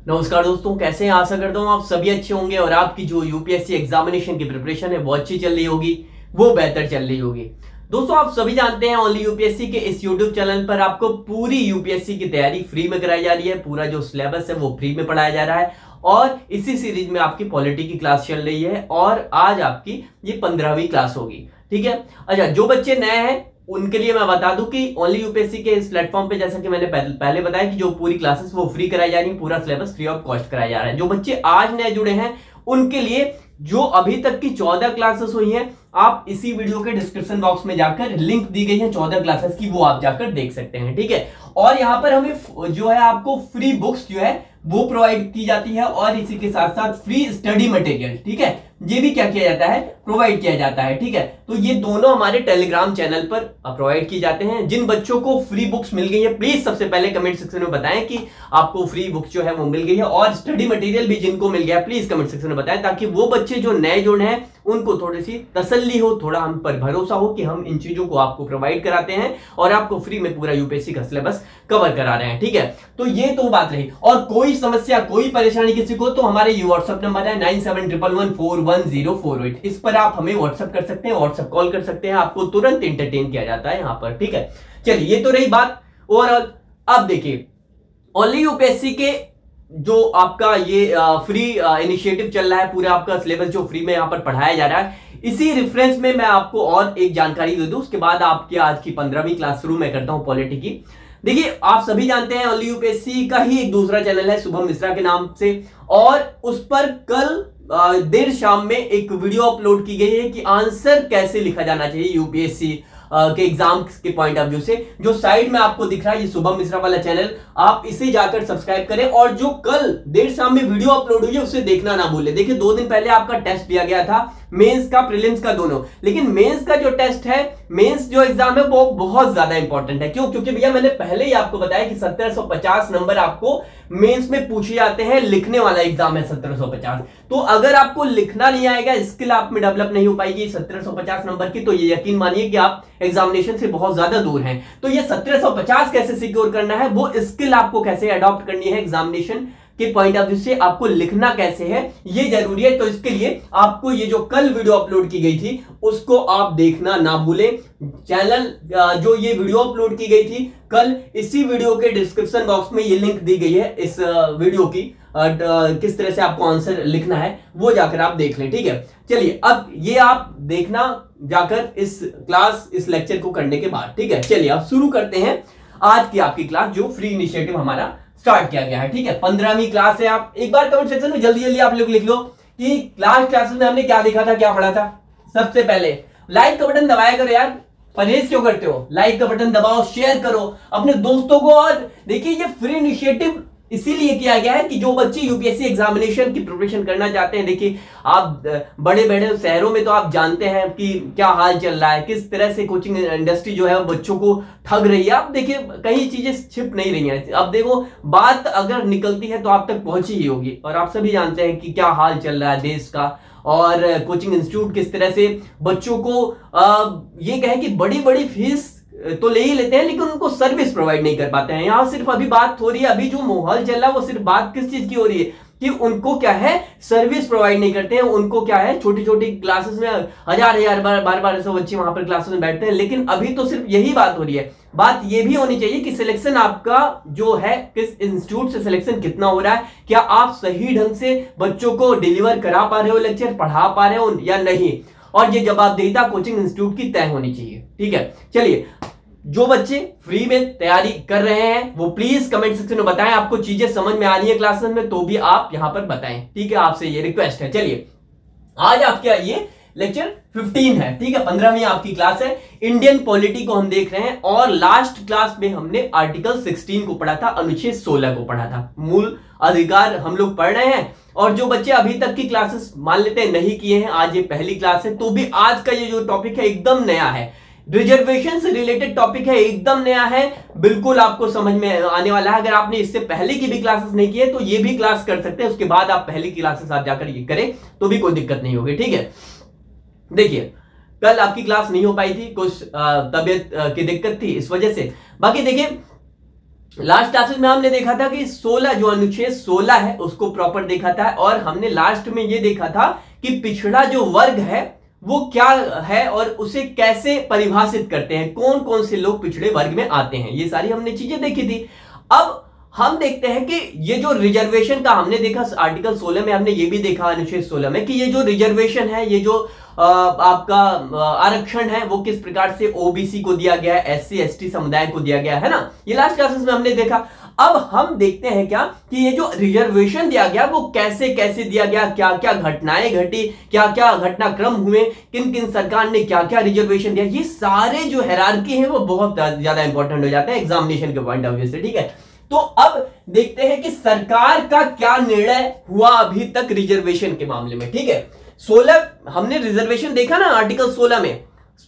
नमस्कार दोस्तों, कैसे हैं? आशा करता हूँ आप सभी अच्छे होंगे और आपकी जो यूपीएससी एग्जामिनेशन की प्रिपरेशन है वो अच्छी चल रही होगी, वो बेहतर चल रही होगी। दोस्तों, आप सभी जानते हैं ओनली यूपीएससी के इस यूट्यूब चैनल पर आपको पूरी यूपीएससी की तैयारी फ्री में कराई जा रही है। पूरा जो सिलेबस है वो फ्री में पढ़ाया जा रहा है और इसी सीरीज में आपकी पॉलिटी की क्लास चल रही है और आज आपकी ये 15वीं क्लास होगी। ठीक है। अच्छा, जो बच्चे नए हैं उनके लिए मैं बता दूं कि ओनली यूपीएससी के इस प्लेटफॉर्म पे, जैसा कि मैंने पहले बताया कि जो पूरी क्लासेस वो फ्री कराई जा रही है, पूरा सिलेबस फ्री ऑफ कॉस्ट कराया जा रहा है। जो बच्चे आज नए जुड़े हैं उनके लिए जो अभी तक की 14 क्लासेस हुई हैं, आप इसी वीडियो के डिस्क्रिप्शन बॉक्स में जाकर लिंक दी गई है 14 क्लासेस की, वो आप जाकर देख सकते हैं। ठीक है। और यहां पर हमें जो है आपको फ्री बुक्स जो है वो प्रोवाइड की जाती है और इसी के साथ साथ फ्री स्टडी मटेरियल, ठीक है, ये भी क्या किया जाता है, प्रोवाइड किया जाता है। ठीक है। तो ये दोनों हमारे टेलीग्राम चैनल पर प्रोवाइड किए जाते हैं। जिन बच्चों को फ्री बुक्स मिल गई है प्लीज सबसे पहले कमेंट सेक्शन में बताएं कि आपको फ्री बुक्स जो है वो मिल गई है, और स्टडी मटेरियल भी जिनको मिल गया प्लीज कमेंट सेक्शन में बताएं, ताकि वो बच्चे जो नए जुड़े हैं उनको थोड़ी सी तसल्ली हो, थोड़ा हम पर भरोसा हो कि हम इन चीजों को आपको प्रोवाइड कराते हैं और आपको फ्री में पूरा यूपीएससी का सिलेबस कवर करा रहे हैं। ठीक है। तो ये तो बात रही। और कोई समस्या, कोई परेशानी किसी को, तो हमारे ये व्हाट्सएप नंबर है 9711411048। इस पर आप हमें व्हाट्सएप कर सकते हैं, व्हाट्सएप कॉल कर सकते हैं, आपको तुरंत एंटरटेन किया जाता है यहां पर। ठीक है। चलिए, ये तो रही बात ओवरऑल। अब देखिए, ओनली यूपीएससी के जो आपका ये फ्री इनिशिएटिव चल रहा है, पूरा आपका सिलेबस जो फ्री में यहां पर पढ़ाया जा रहा है, इसी रेफरेंस में मैं आपको और एक जानकारी दे दूं, उसके बाद आपकी आज की 15वीं क्लास शुरू मैं करता हूं पॉलिटी की। देखिए, आप सभी जानते हैं ओनली यूपीएससी का ही एक दूसरा चैनल है शुभम मिश्रा के नाम से, और उस पर कल देर शाम में एक वीडियो अपलोड की गई है कि आंसर कैसे लिखा जाना चाहिए यूपीएससी के एग्जाम के पॉइंट ऑफ व्यू से। जो साइड में आपको दिख रहा है ये शुभम मिश्रा वाला चैनल, आप इसे जाकर सब्सक्राइब करें और जो कल देर शाम में वीडियो अपलोड हुई है उसे देखना ना भूलें। देखिए, 2 दिन पहले आपका टेस्ट दिया गया था, मेंस का, प्रीलिम्स का, दोनों। लेकिन मेंस का जो टेस्ट है, मेंस जो एग्जाम है वो बहुत ज्यादा इंपॉर्टेंट है। क्यों? क्योंकि भैया मैंने पहले ही आपको बताया कि 1750 नंबर आपको मेंस में पूछे जाते हैं, लिखने वाला एग्जाम है 1750। तो अगर आपको लिखना नहीं आएगा, स्किल आप में डेवलप नहीं हो पाएगी 1750 नंबर की, तो ये यकीन मानिए कि आप एग्जामिनेशन से बहुत ज्यादा दूर हैं। तो ये 1750 कैसे सिक्योर करना है, वो स्किल आपको कैसे अडॉप्ट करनी है एग्जामिनेशन के पॉइंट ऑफ व्यू से, आपको लिखना कैसे है, ये जरूरी है। तो इसके लिए आपको ये जो कल वीडियो अपलोड की गई थी उसको आप देखना ना भूलें। चैनल जो ये वीडियो अपलोड की गई थी कल, इसी वीडियो के डिस्क्रिप्शन बॉक्स में ये लिंक दी गई है इस वीडियो की, किस तरह से आपको आंसर लिखना है वो जाकर आप देख लें। ठीक है। चलिए, अब ये आप देखना जाकर इस क्लास, इस लेक्चर को करने के बाद। ठीक है। चलिए, अब शुरू करते हैं आज की आपकी क्लास, जो फ्री इनिशिएटिव हमारा स्टार्ट किया गया है। ठीक है। 15वीं क्लास है। आप एक बार कमेंट सेक्शन में जल्दी जल्दी आप लोग लिख लो कि क्लासेस में हमने क्या देखा था, क्या पढ़ा था। सबसे पहले लाइक का बटन दबाया करो यार, परहेज क्यों करते हो? लाइक का बटन दबाओ, शेयर करो अपने दोस्तों को। और देखिए, ये फ्री इनिशिएटिव इसीलिए किया गया है कि जो बच्चे यूपीएससी एग्जामिनेशन की प्रिपरेशन करना चाहते हैं, देखिए आप बड़े बड़े शहरों में तो आप जानते हैं कि क्या हाल चल रहा है, किस तरह से कोचिंग इंडस्ट्री जो है वो बच्चों को ठग रही है। आप देखिए, कई चीजें छिप नहीं रही हैं। अब देखो, बात अगर निकलती है तो आप तक पहुंची ही होगी, और आप सभी जानते हैं कि क्या हाल चल रहा है देश का, और कोचिंग इंस्टीट्यूट किस तरह से बच्चों को ये कहे कि बड़ी बड़ी फीस तो ले ही लेते हैं लेकिन उनको सर्विस प्रोवाइड नहीं कर पाते हैं। यहां सिर्फ अभी बात हो रही है, अभी जो माहौल चल रहा है वो सिर्फ बात किस चीज की हो रही है कि उनको क्या है, सर्विस प्रोवाइड नहीं करते हैं। उनको क्या है, छोटी छोटी क्लासेस में हजार बार सौ बच्चे वहां पर क्लासेस में बैठते हैं, लेकिन अभी तो सिर्फ यही बात हो रही है। बात ये भी होनी चाहिए कि सिलेक्शन आपका जो है, किस इंस्टीट्यूट से सिलेक्शन कितना हो रहा है, क्या आप सही ढंग से बच्चों को डिलीवर करा पा रहे हो, लेक्चर पढ़ा पा रहे हो या नहीं, और ये जवाबदेहिता कोचिंग इंस्टीट्यूट की तय होनी चाहिए। ठीक है। चलिए, जो बच्चे फ्री में तैयारी कर रहे हैं वो प्लीज कमेंट सेक्शन में बताएं, आपको चीजें समझ में आ रही है क्लासेस में तो भी आप यहां पर बताएं। ठीक है, आपसे ये रिक्वेस्ट है। चलिए, आज आपके ये लेक्चर 15 है। ठीक है। 15वीं आपकी क्लास है। इंडियन पॉलिटी को हम देख रहे हैं, और लास्ट क्लास में हमने आर्टिकल 16 को पढ़ा था, अनुच्छेद 16 को पढ़ा था, मूल अधिकार हम लोग पढ़ रहे हैं। और जो बच्चे अभी तक की क्लासेस मान लेते हैं नहीं किए हैं, आज ये पहली क्लास है, तो भी आज का ये जो टॉपिक है एकदम नया है, रिजर्वेशन से रिलेटेड टॉपिक है, एकदम नया है, बिल्कुल आपको समझ में आने वाला है। अगर आपने इससे पहले की भी क्लासेस नहीं की है तो ये भी क्लास कर सकते हैं, उसके बाद आप पहली क्लासेस आप जाकर ये करें तो भी कोई दिक्कत नहीं होगी। ठीक है। देखिए, कल आपकी क्लास नहीं हो पाई थी, कुछ तबीयत की दिक्कत थी, इस वजह से। बाकी देखिए, लास्ट क्लासेस में हमने देखा था कि 16 जो अनुच्छेद 16 है उसको प्रॉपर देखा था, और हमने लास्ट में यह देखा था कि पिछड़ा जो वर्ग है वो क्या है और उसे कैसे परिभाषित करते हैं, कौन कौन से लोग पिछड़े वर्ग में आते हैं, ये सारी हमने चीजें देखी थी। अब हम देखते हैं कि ये जो रिजर्वेशन का हमने देखा आर्टिकल 16 में, हमने ये भी देखा अनुच्छेद 16 में कि ये जो रिजर्वेशन है, ये जो आपका आरक्षण है वो किस प्रकार से ओबीसी को दिया गया है, एससी एसटी समुदाय को दिया गया है ना, ये लास्ट क्लासेस में हमने देखा। अब हम देखते हैं क्या कि ये जो रिजर्वेशन दिया गया वो कैसे कैसे दिया गया, क्या क्या घटनाएं घटी, क्या क्या घटनाक्रम हुए, किन किन सरकार ने क्या क्या रिजर्वेशन दिया, ये सारे जो हायरार्की है वो बहुत ज्यादा इंपॉर्टेंट हो जाते हैं एग्जामिनेशन के पॉइंट ऑफ व्यू से, ठीक है। तो अब देखते हैं कि सरकार का क्या निर्णय हुआ अभी तक रिजर्वेशन के मामले में, ठीक है। 16 हमने रिजर्वेशन देखा ना आर्टिकल 16 में,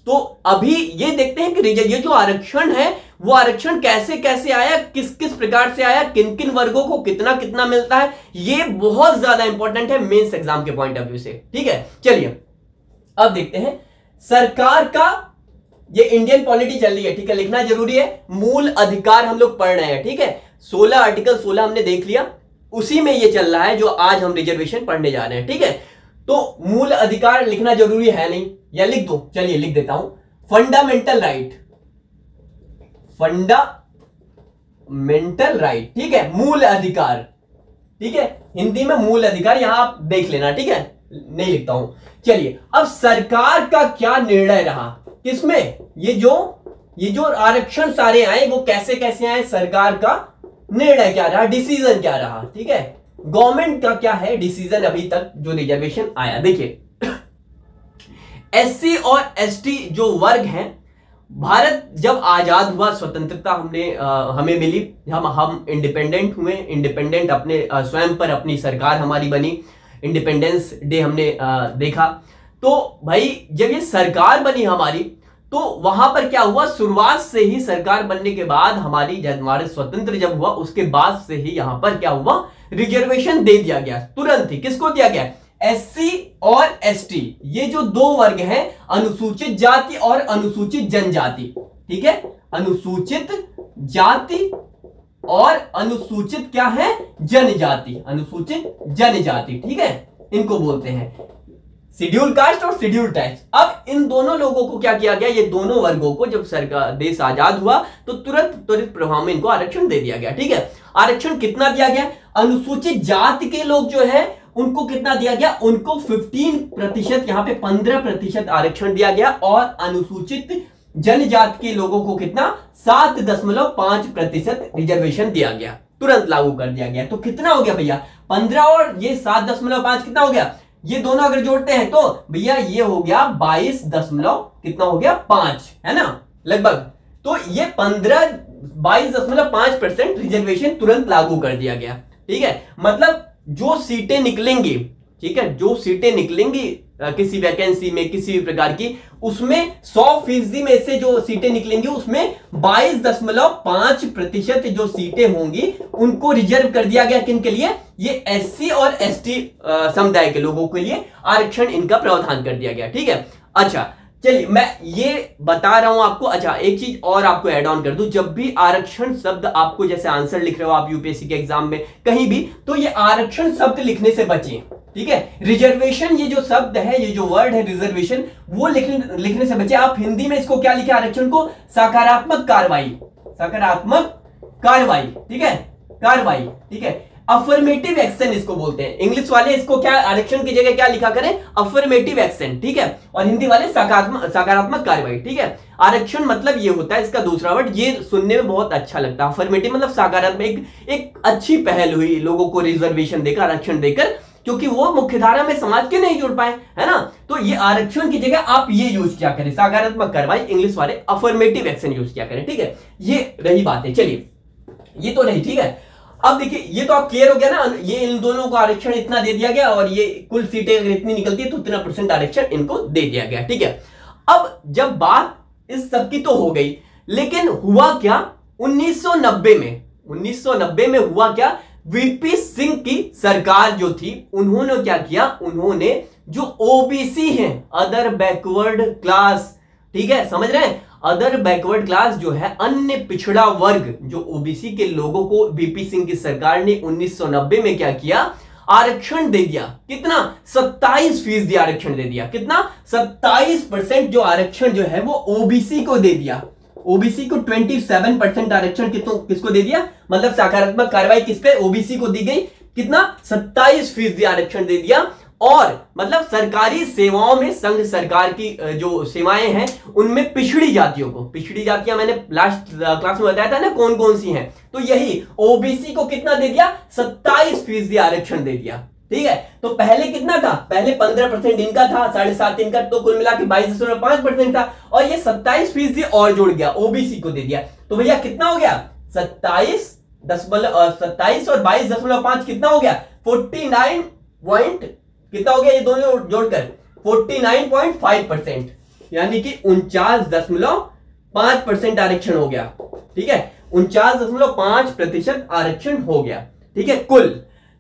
तो अभी ये देखते हैं कि ये जो आरक्षण है वो आरक्षण कैसे कैसे आया, किस किस प्रकार से आया, किन किन वर्गों को कितना कितना मिलता है, ये बहुत ज्यादा इंपॉर्टेंट है मेंस एग्जाम के पॉइंट ऑफ व्यू से, ठीक है। चलिए अब देखते हैं सरकार का, ये इंडियन पॉलिटी चल रही है, ठीक है, लिखना जरूरी है, मूल अधिकार हम लोग पढ़ रहे हैं, ठीक है। 16 आर्टिकल 16 हमने देख लिया, उसी में ये चल रहा है जो आज हम रिजर्वेशन पढ़ने जा रहे हैं, ठीक है। तो मूल अधिकार लिखना जरूरी है नहीं, या लिख दो, चलिए लिख देता हूं, फंडामेंटल राइट, फंडामेंटल राइट, ठीक है, मूल अधिकार, ठीक है, हिंदी में मूल अधिकार, यहां आप देख लेना, ठीक है, नहीं लिखता हूं। चलिए अब सरकार का क्या निर्णय रहा किसमें, ये जो आरक्षण सारे आए वो कैसे कैसे आए, सरकार का निर्णय क्या रहा, डिसीजन क्या रहा, ठीक है, गवर्नमेंट का क्या है डिसीजन अभी तक जो रिजर्वेशन आया। देखिए एससी और एसटी जो वर्ग हैं, भारत जब आजाद हुआ, स्वतंत्रता हमें मिली, हम इंडिपेंडेंट हुए, इंडिपेंडेंट अपने स्वयं पर अपनी सरकार हमारी बनी, इंडिपेंडेंस डे हमने देखा। तो भाई जब ये सरकार बनी हमारी, तो वहां पर क्या हुआ, शुरुआत से ही सरकार बनने के बाद हमारे स्वतंत्र जब हुआ उसके बाद से ही यहां पर क्या हुआ, रिजर्वेशन दे दिया गया, तुरंत ही। किसको दिया गया, एससी और एसटी, ये जो दो वर्ग हैं, अनुसूचित जाति और अनुसूचित जनजाति, ठीक है, अनुसूचित जाति और अनुसूचित क्या है, जनजाति, अनुसूचित जनजाति, ठीक है, इनको बोलते हैं शेड्यूल कास्ट और शेड्यूल ट्राइब्स। अब इन दोनों लोगों को क्या किया गया, ये दोनों वर्गों को जब सरकार देश आजाद हुआ तो त्वरित प्रभाव में इनको आरक्षण दे दिया गया, ठीक है। आरक्षण कितना दिया गया, अनुसूचित जाति के लोग जो है उनको कितना दिया गया, उनको 15%, यहां पे 15% आरक्षण दिया गया, और अनुसूचित जनजाति के लोगों को कितना, 7.5% रिजर्वेशन दिया गया, तुरंत लागू कर दिया गया। तो कितना हो गया भैया, 15 और ये 7.5 कितना हो गया, ये दोनों अगर जोड़ते हैं तो भैया ये हो गया 22 कितना हो गया 5, है ना लगभग। तो ये 22.5% रिजर्वेशन तुरंत लागू कर दिया गया, ठीक है। मतलब जो सीटें निकलेंगी, ठीक है, जो सीटें निकलेंगी किसी वैकेंसी में किसी भी प्रकार की, उसमें 100% में से जो सीटें निकलेंगी उसमें 22.5% जो सीटें होंगी उनको रिजर्व कर दिया गया। किन के लिए, ये एससी और एसटी समुदाय के लोगों के लिए आरक्षण इनका प्रावधान कर दिया गया, ठीक है। अच्छा चलिए मैं ये बता रहा हूं आपको। अच्छा एक चीज और आपको ऐड ऑन कर दूं, जब भी आरक्षण शब्द आपको जैसे आंसर लिख रहे हो आप यूपीएससी के एग्जाम में कहीं भी, तो ये आरक्षण शब्द लिखने से बचें, ठीक है। रिजर्वेशन ये जो शब्द है, ये जो वर्ड है रिजर्वेशन, वो लिखने से बचे। आप हिंदी में इसको क्या लिखे, आरक्षण को सकारात्मक कार्रवाई, सकारात्मक कार्रवाई, ठीक है, कार्रवाई, ठीक है। अफर्मेटिव एक्शन इसको बोलते हैं। इंग्लिश वाले इसको क्या आरक्षण की जगह क्या लिखा करें, अफर्मेटिव एक्शन, ठीक है, और हिंदी वाले सकारात्मक कार्रवाई, ठीक है। आरक्षण मतलब ये होता है, इसका दूसरा वर्ड ये सुनने में बहुत अच्छा लगता है, अफर्मेटिव मतलब सकारात्मक, एक अच्छी पहल हुई लोगों को रिजर्वेशन देकर, आरक्षण देकर, क्योंकि वो मुख्यधारा में समाज के नहीं जुड़ पाए, है ना। तो ये आरक्षण की जगह आप ये यूज क्या करें, सकारात्मक कार्रवाई, इंग्लिश वाले अफर्मेटिव एक्शन यूज क्या करें, ठीक है। ये रही बात है। चलिए ये तो रही, ठीक है। अब देखिए ये तो आप क्लियर हो गया ना, ये इन दोनों को आरक्षण इतना दे दिया गया, और ये कुल सीटें अगर इतनी निकलती है तो उतना % आरक्षण इनको दे दिया गया, ठीक है। अब जब बात इस सब की तो हो गई, लेकिन हुआ क्या 1990 में हुआ क्या, वीपी सिंह की सरकार जो थी उन्होंने क्या किया, उन्होंने जो ओबीसी हैं, अदर बैकवर्ड क्लास, ठीक है, समझ रहे हैं, अदर बैकवर्ड क्लास जो है, अन्य पिछड़ा वर्ग जो ओबीसी के लोगों को वीपी सिंह की सरकार ने 1990 में क्या किया, आरक्षण दे दिया। कितना? 27% आरक्षण दे दिया। कितना? 27% जो आरक्षण जो है वो ओबीसी को दे दिया। ओबीसी को 27% आरक्षण किसको दे दिया, मतलब सकारात्मक कार्रवाई किस पे, ओबीसी को दी गई। कितना? 27% आरक्षण दे दिया। और मतलब सरकारी सेवाओं में संघ सरकार की जो सेवाएं हैं उनमें पिछड़ी जातियों को, पिछड़ी जातियां मैंने लास्ट क्लास में बताया था ना कौन कौन सी हैं, तो यही ओबीसी को कितना दे दिया, 27% आरक्षण दे दिया। ठीक है, तो पहले कितना था, पहले 15% इनका था, 7.5 इनका, तो कुल मिला के 22.5% था, और ये 27% और जुड़ गया, ओबीसी को दे दिया। तो भैया कितना हो गया, 27 और 22.5 कितना हो गया, 49 पॉइंट कितना हो गया, ये दोनों जोड़कर 49.5%, यानी कि 49.5% आरक्षण हो गया। ठीक है, 49.5% आरक्षण हो गया। ठीक है, कुल।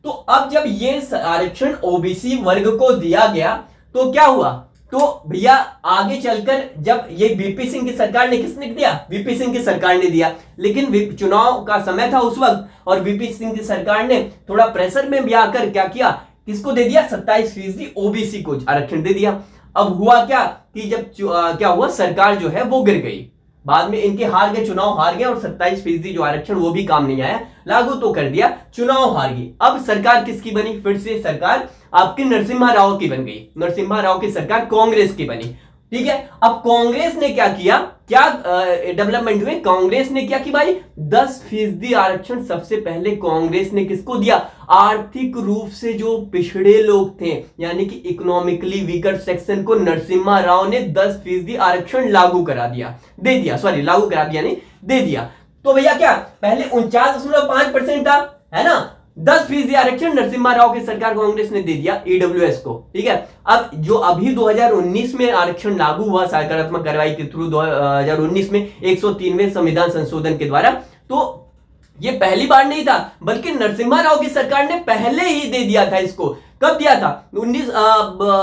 तो अब जब ये आरक्षण ओबीसी वर्ग को दिया गया तो क्या हुआ, तो भैया आगे चलकर जब ये वीपी सिंह की सरकार ने, किसने दिया, वीपी सिंह की सरकार ने दिया, लेकिन चुनाव का समय था उस वक्त, और वीपी सिंह की सरकार ने थोड़ा प्रेशर में भी आकर क्या किया, किसको दे दिया, 27% ओबीसी को आरक्षण दे दिया। अब हुआ क्या कि जब क्या हुआ, सरकार जो है वो गिर गई, बाद में इनके हार गए, चुनाव हार गए, और 27% जो आरक्षण वो भी काम नहीं आया, लागू तो कर दिया, चुनाव हार गई। अब सरकार किसकी बनी, फिर से सरकार आपकी नरसिम्हा राव की बन गई, नरसिम्हा राव की सरकार कांग्रेस की बनी। ठीक है, अब कांग्रेस ने क्या किया, क्या डेवलपमेंट हुए, कांग्रेस ने क्या की भाई, 10% आरक्षण सबसे पहले कांग्रेस ने किसको दिया, आर्थिक रूप से जो पिछड़े लोग थे, यानी कि इकोनॉमिकली वीकर सेक्शन को नरसिम्हा राव ने 10% आरक्षण लागू करा दिया, दे दिया, सॉरी लागू करा दिया नहीं, दे दिया। तो भैया क्या पहले 49.5% था, है ना, 10% आरक्षण नरसिम्हा राव की सरकार कांग्रेस ने दे दिया ईडब्ल्यूएस को। ठीक है, अब जो अभी 2019 में आरक्षण लागू हुआ सकारात्मक कार्रवाई के थ्रू 2019 में 103वें संविधान संशोधन के द्वारा, तो ये पहली बार नहीं था, बल्कि नरसिम्हा राव की सरकार ने पहले ही दे दिया था इसको। कब दिया था,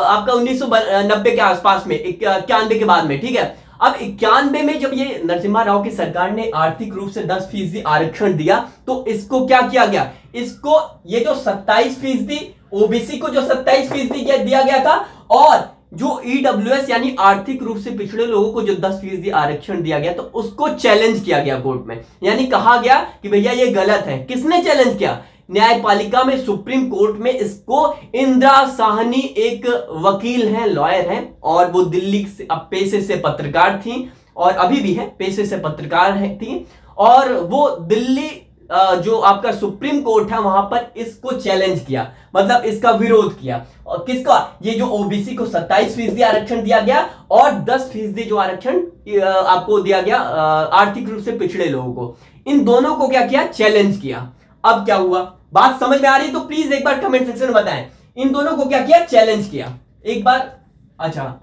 आपका 1990 के आसपास में, 91 के बाद में। ठीक है, अब 91 में जब ये नरसिम्हा राव की सरकार ने आर्थिक रूप से 10% आरक्षण दिया, तो इसको क्या किया गया, इसको ये जो 27% ओबीसी को जो 27% दिया गया था, और जो ईडब्ल्यूएस यानी आर्थिक रूप से पिछड़े लोगों को जो 10% आरक्षण दिया गया, तो उसको चैलेंज किया गया कोर्ट में, यानी कहा गया कि भैया ये गलत है। किसने चैलेंज किया, न्यायपालिका में, सुप्रीम कोर्ट में। इसको इंदिरा साहनी एक वकील हैं, लॉयर हैं, और वो दिल्ली से पेशे से पत्रकार थी, और अभी भी है, पेशे से पत्रकार थी, और वो दिल्ली जो आपका सुप्रीम कोर्ट है वहां पर इसको चैलेंज किया, मतलब इसका विरोध किया। और किसका, ये जो ओबीसी को 27% आरक्षण दिया गया, और 10% जो आरक्षण आपको दिया गया आर्थिक रूप से पिछड़े लोगों को, इन दोनों को क्या किया, चैलेंज किया। अब क्या हुआ, बात समझ में आ रही है तो प्लीज एक बार कमेंट सेक्शन में बताएं, इन दोनों को क्या किया, चैलेंज किया एक बार। अच्छा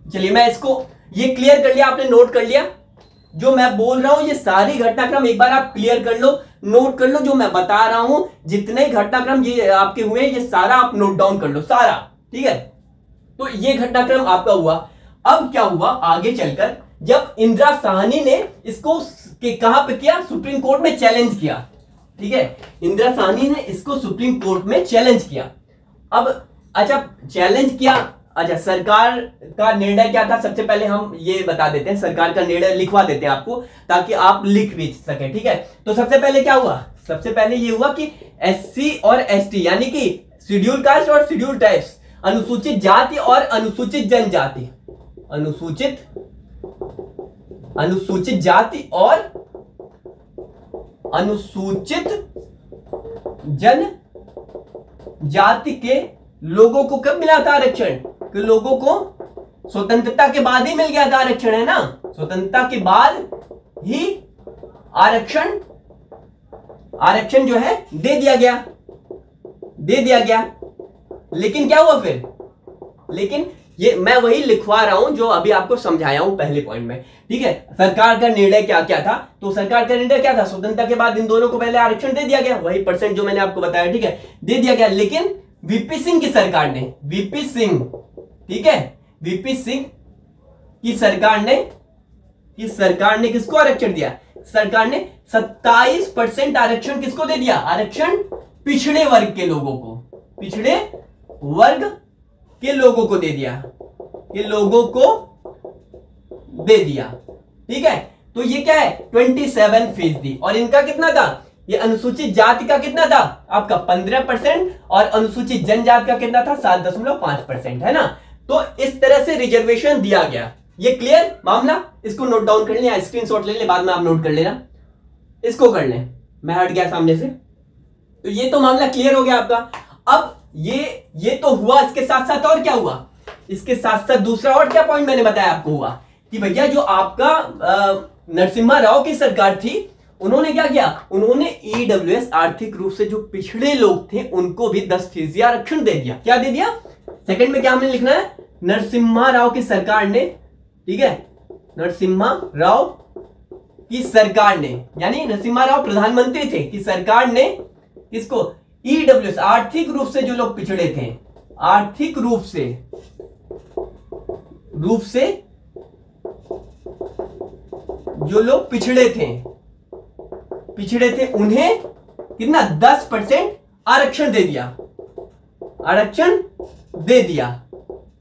चलिए, मैं इसको ये क्लियर कर लिया, आपने नोट कर लिया, जो मैं बोल रहा हूं ये सारी घटनाक्रम एक बार आप क्लियर कर लो, नोट कर लो, जो मैं बता रहा हूं जितने घटनाक्रम ये आपके हुए ये सारा आप नोट डाउन कर लो, सारा। ठीक है, तो ये घटनाक्रम आपका हुआ। अब क्या हुआ आगे चलकर, जब इंदिरा साहनी ने इसको कहां पे किया, सुप्रीम कोर्ट में चैलेंज किया। ठीक है, इंदिरा साहनी ने इसको सुप्रीम कोर्ट में चैलेंज किया। अब अच्छा चैलेंज किया, अच्छा सरकार का निर्णय क्या था, सबसे पहले हम ये बता देते हैं, सरकार का निर्णय लिखवा देते हैं आपको ताकि आप लिख भी सके। ठीक है, तो सबसे पहले क्या हुआ, सबसे पहले ये हुआ कि एससी और एसटी यानी कि शेड्यूल कास्ट और शेड्यूल ट्राइब्स, अनुसूचित जाति और अनुसूचित जनजाति, अनुसूचित जाति और अनुसूचित जनजाति के लोगों को कब मिला था आरक्षण, कि लोगों को स्वतंत्रता के बाद ही मिल गया था आरक्षण, है ना, स्वतंत्रता के बाद ही आरक्षण जो है दे दिया गया। लेकिन क्या हुआ फिर, लेकिन ये मैं वही लिखवा रहा हूं जो अभी आपको समझाया हूं पहले पॉइंट में। ठीक है, सरकार का निर्णय क्या क्या था, तो सरकार का निर्णय क्या था, स्वतंत्रता के बाद इन दोनों को पहले आरक्षण दे दिया गया, वही परसेंट जो मैंने आपको बताया। ठीक है, दे दिया गया, लेकिन वीपी सिंह की सरकार ने, वीपी सिंह, ठीक है, वीपी सिंह की सरकार ने कि सरकार ने किसको आरक्षण दिया? सरकार ने 27% आरक्षण किसको दे दिया? आरक्षण पिछड़े वर्ग के लोगों को, पिछड़े वर्ग के लोगों को दे दिया, के लोगों को दे दिया। ठीक है, तो ये क्या है? 27%। और इनका कितना था? ये अनुसूचित जाति का कितना था? आपका 15% और अनुसूचित जनजाति का कितना था? 7.5%, है ना। तो इस तरह से रिजर्वेशन दिया गया। ये क्लियर मामला? इसको नोट डाउन कर ले, स्क्रीनशॉट ले ले, बाद में आप नोट कर लेना, इसको कर ले, मैं हट गया सामने से। तो ये तो मामला क्लियर हो गया आपका। अब ये तो हुआ, इसके साथ साथ और क्या हुआ? इसके साथ साथ दूसरा और क्या पॉइंट मैंने बताया आपको हुआ कि भैया जो आपका नरसिम्हा राव की सरकार थी, उन्होंने क्या किया? उन्होंने ईडब्ल्यूएस आर्थिक रूप से जो पिछड़े लोग थे उनको भी 10% आरक्षण दे दिया। क्या दे दिया? सेकंड में क्या हमें लिखना है? नरसिम्हा राव की सरकार ने, ठीक है, नरसिम्हा राव की सरकार ने, यानी नरसिम्हा राव प्रधानमंत्री थे कि सरकार ने किसको? ईडब्ल्यूएस आर्थिक रूप से जो लोग पिछड़े थे, आर्थिक रूप से जो लोग पिछड़े थे उन्हें कितना? 10% आरक्षण दे दिया, आरक्षण दे दिया।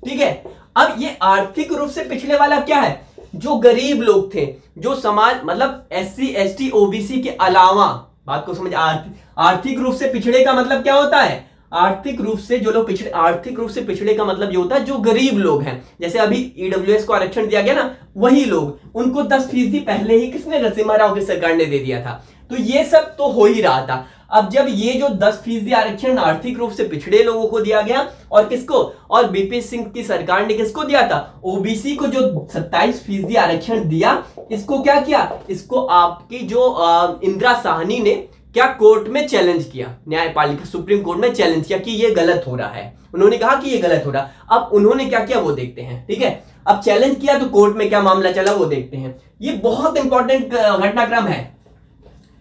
ठीक है, अब ये आर्थिक रूप से पिछड़े वाला क्या है? जो गरीब लोग थे, जो समाज मतलब SC ST OBC के अलावा, बात को समझ, आर्थिक रूप से पिछड़े का मतलब क्या होता है? आर्थिक रूप से जो लोग पिछड़े, आर्थिक रूप से पिछड़े का मतलब ये होता है जो गरीब लोग हैं। जैसे अभी ईडब्ल्यूएस को आरक्षण दिया गया ना, वही लोग, उनको 10% पहले ही किसने? नरसिम्हा राव की सरकार ने दे दिया था। तो ये सब तो हो ही रहा था। अब जब ये जो 10% आरक्षण आर्थिक रूप से पिछड़े लोगों को दिया गया, और किसको? और बीपी सिंह की सरकार ने किसको दिया था? ओबीसी को जो 27% आरक्षण दिया, इसको क्या किया? इसको आपकी जो इंदिरा साहनी ने क्या कोर्ट में चैलेंज किया, न्यायपालिका सुप्रीम कोर्ट में चैलेंज किया कि ये गलत हो रहा है। उन्होंने कहा कि ये गलत हो रहा। अब उन्होंने क्या किया वो देखते हैं। ठीक है, अब चैलेंज किया तो कोर्ट में क्या मामला चला वो देखते हैं। ये बहुत इंपॉर्टेंट घटनाक्रम है,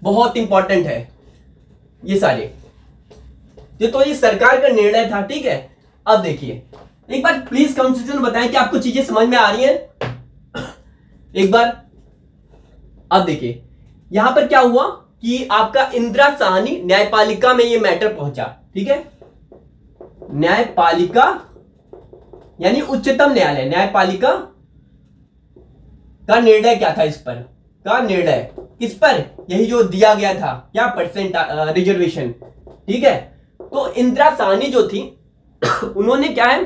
बहुत इंपॉर्टेंट है ये सारे। तो ये सरकार का निर्णय था। ठीक है, अब देखिए एक बार प्लीज कमेंट सेक्शन में बताएं कि आपको चीजें समझ में आ रही हैं एक बार। अब देखिए यहां पर क्या हुआ कि आपका इंदिरा साहनी न्यायपालिका में ये मैटर पहुंचा। ठीक है, न्यायपालिका यानी उच्चतम न्यायालय, न्यायपालिका का निर्णय क्या था? इस पर का निर्णय किस पर? यही जो दिया गया था क्या? Percent reservation. ठीक है, तो इंदिरा साहनी जो थी उन्होंने क्या है,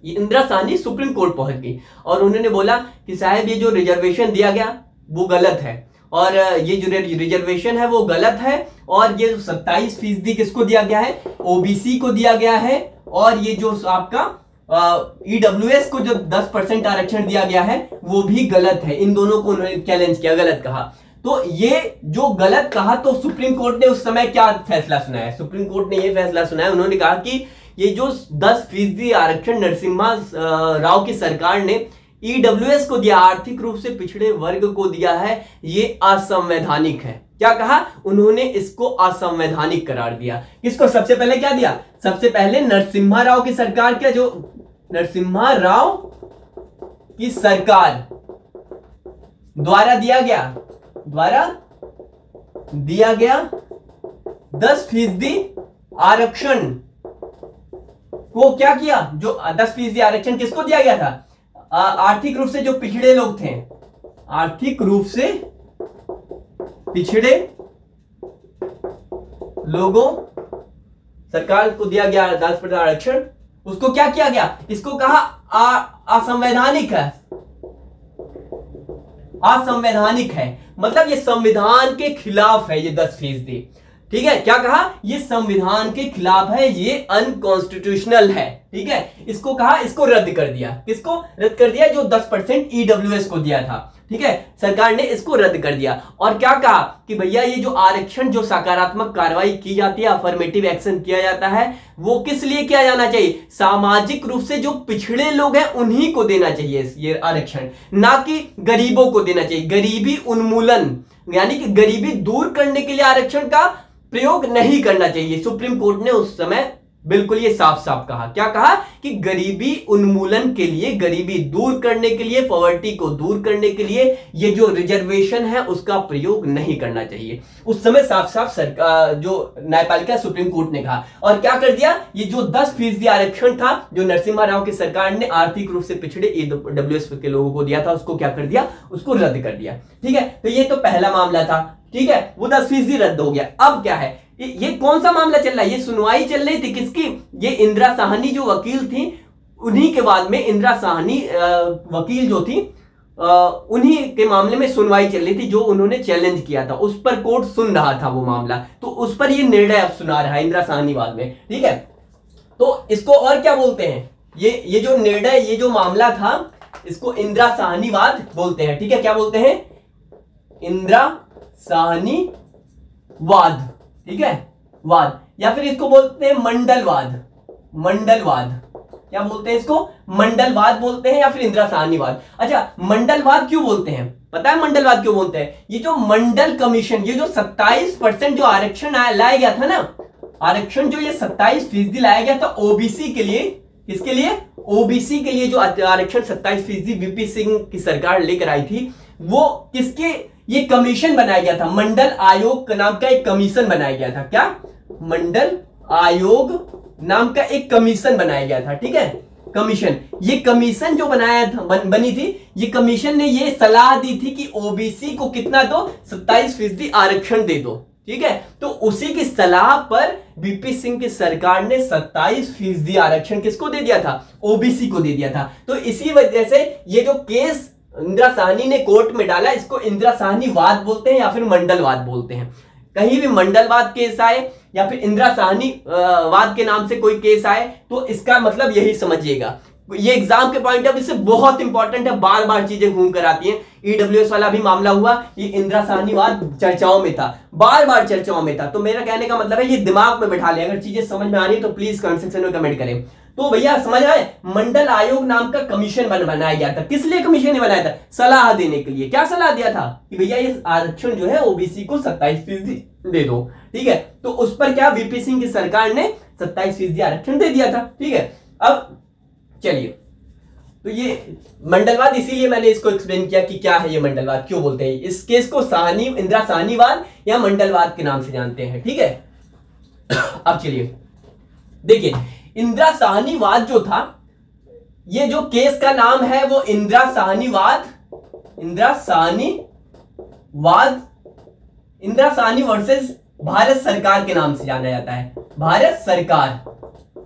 ये इंदिरा साहनी सुप्रीम कोर्ट पहुंच गई और उन्होंने बोला कि साहब ये जो रिजर्वेशन दिया गया वो गलत है, और ये जो रिजर्वेशन है वो गलत है, और ये 27% किसको दिया गया है? ओबीसी को दिया गया है, और ये जो आपका ईडब्ल्यूएस को जो 10% आरक्षण दिया गया है वो भी गलत है। इन दोनों को उन्होंने चैलेंज किया, गलत कहा। तो ये जो गलत कहा, तो सुप्रीम कोर्ट ने उस समय क्या फैसला सुनाया? सुप्रीम कोर्ट ने ये फैसला सुनाया, उन्होंने कहा कि ये जो 10% आरक्षण नरसिम्हा राव की सरकार ने ईडब्ल्यूएस को दिया, आर्थिक रूप से पिछड़े वर्ग को दिया है, ये असंवैधानिक है। क्या कहा उन्होंने? इसको असंवैधानिक करार दिया। किसको? सबसे पहले क्या दिया? सबसे पहले नरसिम्हा राव की सरकार का, जो नरसिम्हा राव की सरकार द्वारा दिया गया 10% आरक्षण को क्या किया? जो 10% आरक्षण किसको दिया गया था? आर्थिक रूप से जो पिछड़े लोग थे, आर्थिक रूप से पिछड़े लोगों, सरकार को दिया गया 10% आरक्षण, उसको क्या किया गया? इसको कहा असंवैधानिक है। असंवैधानिक है मतलब ये संविधान के खिलाफ है, ये 10%। ठीक है, क्या कहा? ये संविधान के खिलाफ है, ये अनकॉन्स्टिट्यूशनल है। ठीक है, इसको कहा, इसको रद्द कर दिया। किसको रद्द कर दिया? जो 10% ईडब्ल्यूएस को दिया था। ठीक है, सरकार ने इसको रद्द कर दिया। और क्या कहा कि भैया ये जो आरक्षण, जो सकारात्मक कार्रवाई की जाती है, अफर्मेटिव एक्शन किया जाता है, वो किस लिए किया जाना चाहिए? सामाजिक रूप से जो पिछड़े लोग हैं उन्हीं को देना चाहिए ये आरक्षण, ना कि गरीबों को देना चाहिए। गरीबी उन्मूलन यानी कि गरीबी दूर करने के लिए आरक्षण का प्रयोग नहीं करना चाहिए। सुप्रीम कोर्ट ने उस समय बिल्कुल ये साफ साफ कहा, क्या कहा कि गरीबी उन्मूलन के लिए, गरीबी दूर करने के लिए, पॉवर्टी को दूर करने के लिए ये जो रिजर्वेशन है उसका प्रयोग नहीं करना चाहिए। उस समय साफ साफ सरकार, जो न्यायपालिका सुप्रीम कोर्ट ने कहा, और क्या कर दिया, ये जो 10% आरक्षण था जो नरसिम्हा राव की सरकार ने आर्थिक रूप से पिछड़े ईडब्ल्यूएस के लोगों को दिया था, उसको क्या कर दिया, उसको रद्द कर दिया। ठीक है, तो ये तो पहला मामला था। ठीक है, वो 10% रद्द हो गया। अब क्या है, ये कौन सा मामला चल रहा है, ये सुनवाई चल रही थी किसकी, ये इंदिरा साहनी जो वकील थी, उन्हीं के बाद में इंदिरा साहनी वकील जो थी, उन्हीं के मामले में सुनवाई चल रही थी, जो उन्होंने चैलेंज किया था, उस पर कोर्ट सुन रहा था वो मामला, तो उस पर ये निर्णय अब सुना रहा है इंदिरा साहनीवाद में। ठीक है, तो इसको और क्या बोलते हैं, ये जो निर्णय, ये जो मामला था, इसको इंदिरा साहनीवाद बोलते हैं। ठीक है, क्या बोलते हैं, इंदिरा साहनीवाद। ठीक है, वाद, या फिर इसको बोलते हैं मंडलवाद। मंडलवाद, क्या बोलते हैं इसको, मंडलवाद बोलते हैं, या फिर इंदिरा साहनीवाद। अच्छा, मंडलवाद क्यों बोलते हैं, पता है मंडलवाद क्यों बोलते हैं, ये जो मंडल कमीशन, ये जो 27% जो आरक्षण लाया गया था ना, आरक्षण जो ये 27% लाया गया था ओबीसी के लिए, किसके लिए, ओबीसी के लिए, जो आरक्षण 27% वीपी सिंह की सरकार लेकर आई थी, वो किसके, ये कमीशन बनाया गया था, मंडल आयोग नाम का एक कमीशन बनाया गया था। क्या, मंडल आयोग नाम का एक कमीशन बनाया गया था। ठीक है, कमीशन, ये कमीशन जो बनाया था, बनी थी, ये कमीशन ने ये सलाह दी थी कि ओबीसी को कितना दो, 27% आरक्षण दे दो। ठीक है, तो उसी की सलाह पर वीपी सिंह की सरकार ने 27% आरक्षण किसको दे दिया था, ओबीसी को दे दिया था। तो इसी वजह से ये जो केस इंदिरा साहनी ने कोर्ट में डाला, इसको इंदिरा साहनीवाद बोलते हैं या फिर मंडलवाद बोलते हैं। कहीं भी मंडलवाद केस आए या फिर इंदिरा साहनी वाद के नाम से कोई केस आए, तो इसका मतलब यही समझिएगा। ये एग्जाम के पॉइंट ऑफ व्यू से बहुत इंपॉर्टेंट है, बार बार चीजें घूम कर आती हैं। ईडब्ल्यूएस वाला भी मामला हुआ, ये इंदिरा साहनीवाद चर्चाओं में था, बार बार चर्चाओं में था। तो मेरा कहने का मतलब है ये दिमाग में बैठा ले, अगर चीजें समझ में आ रही है तो प्लीज कमेंट सेक्शन में कमेंट करें। तो भैया समझ आए, मंडल आयोग नाम का कमीशन बनाया गया था, किस लिए कमीशन ने बनाया था, सलाह देने के लिए। क्या सलाह दिया था कि भैया ये आरक्षण जो है ओबीसी को 27% दे दो। ठीक है, तो उस पर क्या वीपी सिंह की सरकार ने 27% आरक्षण दे दिया था। ठीक है, अब चलिए, तो ये मंडलवाद, इसीलिए मैंने इसको एक्सप्लेन किया कि क्या है ये मंडलवाद, क्यों बोलते हैं इस केस को, इंदिरा साहनीवाद या मंडलवाद के नाम से जानते हैं। ठीक है, अब चलिए देखिए, इंदिरा साहनीवाद जो था, ये जो केस का नाम है वो इंदिरा साहनीवाद, इंदिरा साहनीवाद, इंदिरा साहनी वर्सेस भारत सरकार के नाम से जाना जाता है। भारत सरकार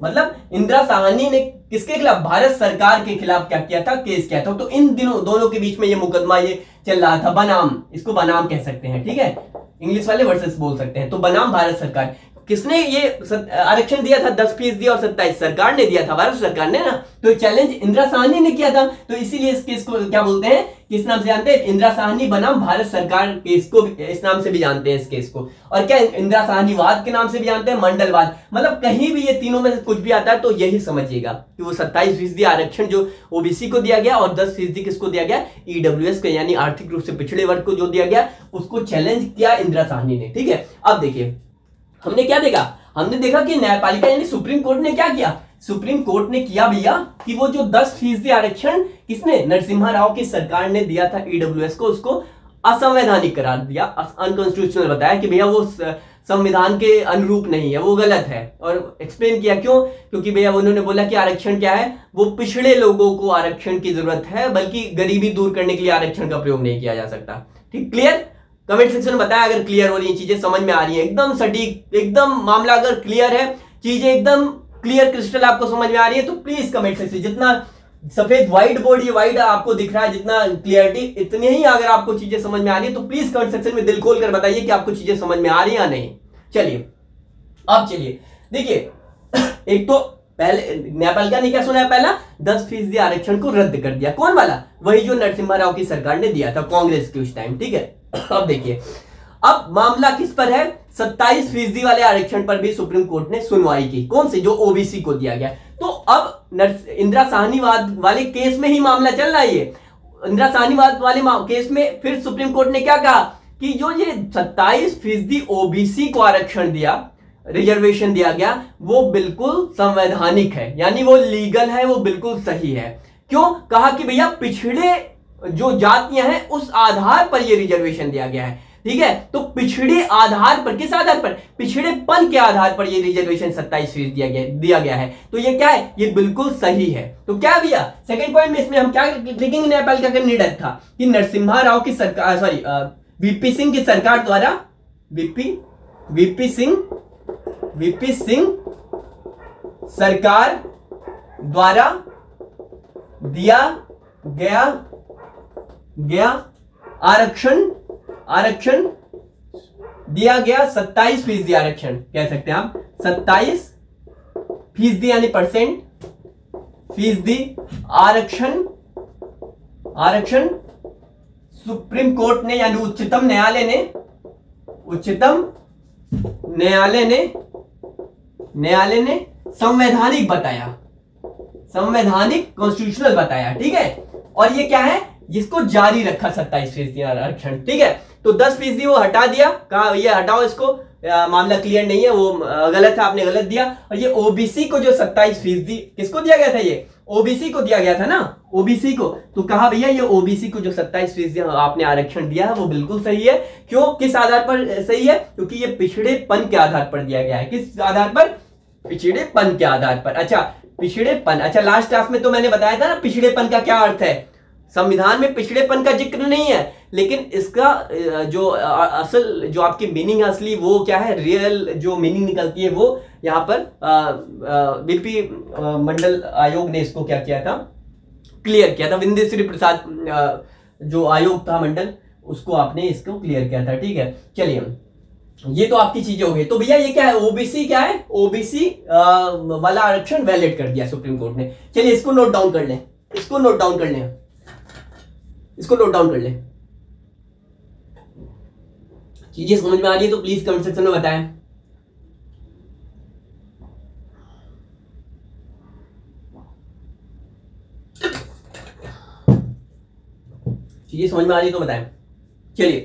मतलब इंदिरा साहनी ने किसके खिलाफ, भारत सरकार के खिलाफ क्या किया था, केस किया था। तो इन दिनों दोनों के बीच में ये मुकदमा ये चल रहा था, बनाम, इसको बनाम कह सकते हैं। ठीक है, इंग्लिश वाले वर्सेस बोल सकते हैं। तो बनाम भारत सरकार, किसने ये आरक्षण दिया था, 10% और 27, सरकार ने दिया था, भारत सरकार ने ना। तो चैलेंज इंदिरा साहनी ने किया था, तो इसीलिए इस केस को क्या बोलते हैं, किस नाम से जानते हैं, इंदिरा साहनी बनाम भारत सरकार केस को, इस नाम से भी जानते हैं इस केस को। और क्या इंदिरा साहनीवाद के नाम से भी जानते हैं, मंडलवाद। मतलब कहीं भी ये तीनों में से कुछ भी आता है तो यही समझिएगा कि वो 27% आरक्षण जो ओबीसी को दिया गया और 10% किसको दिया गया, ईडब्ल्यूएस को, यानी आर्थिक रूप से पिछड़े वर्ग को जो दिया गया, उसको चैलेंज किया इंदिरा साहनी ने। ठीक है, अब देखिए हमने क्या देखा, हमने देखा कि न्यायपालिका यानी सुप्रीम कोर्ट ने क्या किया, सुप्रीम कोर्ट ने किया भैया कि वो जो 10% आरक्षण किसने, नरसिम्हा राव की सरकार ने दिया था ईडब्ल्यूएस को, उसको असंवैधानिक करार दिया, अनकॉन्स्टिट्यूशनल बताया कि भैया वो संविधान के अनुरूप नहीं है, वो गलत है। और एक्सप्लेन किया क्यों, क्योंकि भैया उन्होंने बोला कि आरक्षण क्या है, वो पिछड़े लोगों को आरक्षण की जरूरत है, बल्कि गरीबी दूर करने के लिए आरक्षण का प्रयोग नहीं किया जा सकता। ठीक, क्लियर, कमेंट सेक्शन में बताया अगर क्लियर हो रही है चीजें, समझ में आ रही है, एकदम सटीक, एकदम मामला अगर क्लियर है, चीजें एकदम क्लियर क्रिस्टल आपको समझ में आ रही है, तो प्लीज कमेंट सेक्शन, जितना सफेद व्हाइट बोर्ड ये व्हाइट आपको दिख रहा है, जितना क्लियरिटी, इतनी ही अगर आपको चीजें समझ में आ रही है तो प्लीज कमेंट सेक्शन में दिल खोल कर बताइए कि आपको चीजें समझ में आ रही है या नहीं। चलिए, अब चलिए देखिए, एक तो पहले न्यायपालिका ने क्या सुना है, पहला 10% आरक्षण को रद्द कर दिया, कौन वाला, वही जो नरसिम्हा राव की सरकार ने दिया था, कांग्रेस की उस टाइम। ठीक है, अब देखिए, अब मामला किस पर है, 27% वाले आरक्षण पर भी सुप्रीम कोर्ट ने सुनवाई की, कौन से, जो ओबीसी को दिया गया। तो अब इंदिरा साहनीवाद वाले केस में ही मामला चल रहा है। ये इंदिरा साहनीवाद वाले केस में फिर सुप्रीम कोर्ट ने क्या कहा कि जो ये 27% ओबीसी को आरक्षण दिया, रिजर्वेशन दिया गया वो बिल्कुल संवैधानिक है, यानी वो लीगल है, वो बिल्कुल सही है। क्यों? कहा कि भैया पिछड़े जो जातियां हैं उस आधार पर ये रिजर्वेशन दिया गया है, ठीक है। तो पिछड़े आधार पर, किस आधार पर? पिछड़ेपन के आधार पर ये रिजर्वेशन 27% दिया गया है। तो ये क्या है? ये बिल्कुल सही है। तो क्या भैया सेकंड पॉइंट में इसमें हम क्या लिखेंगे? नेपाल का निर्णय था कि नरसिम्हा राव की सरकार, सॉरी वीपी सिंह की सरकार द्वारा, वीपी सिंह सरकार द्वारा दिया गया आरक्षण दिया गया 27% आरक्षण कह सकते हैं आप, 27% यानी %, आरक्षण सुप्रीम कोर्ट ने यानी उच्चतम न्यायालय ने संवैधानिक बताया, संवैधानिक कॉन्स्टिट्यूशनल बताया, ठीक है। और ये क्या है? जिसको जारी रखा 27% आरक्षण, ठीक है। तो 10% वो हटा दिया, कहा ये हटाओ इसको, मामला क्लियर नहीं है, वो गलत है, आपने गलत दिया। और ये ओबीसी को जो 27% किसको दिया गया था? ये ओबीसी को दिया गया था ना, ओबीसी को। तो कहा भैया ये ओबीसी को जो 27% आपने आरक्षण दिया है वो बिल्कुल सही है। क्यों? किस आधार पर सही है? क्योंकि ये पिछड़ेपन के आधार पर दिया गया है। किस आधार पर? पिछड़ेपन के आधार पर। अच्छा, पिछड़ेपन, अच्छा लास्ट क्लास में तो मैंने बताया था ना पिछड़ेपन का क्या अर्थ है। संविधान में पिछड़ेपन का जिक्र नहीं है, लेकिन इसका जो असल जो आपकी मीनिंग असली वो क्या है, रियल जो मीनिंग निकलती है वो यहाँ पर बीपी मंडल आयोग ने इसको क्या किया था, क्लियर किया था। विंध्यश्री प्रसाद जो आयोग था मंडल, उसको आपने इसको क्लियर किया था, ठीक है। चलिए ये तो आपकी चीजें हो गई। तो भैया ये क्या है? ओबीसी क्या है? ओबीसी वाला आरक्षण वैलिड कर दिया सुप्रीम कोर्ट ने। चलिए इसको नोट डाउन कर लें, इसको नोट डाउन कर लें, इसको नोट डाउन कर लें। चीजें समझ में आ रही है तो प्लीज कमेंट सेक्शन में बताएं। चीजें समझ में आ रही है तो बताएं। चलिए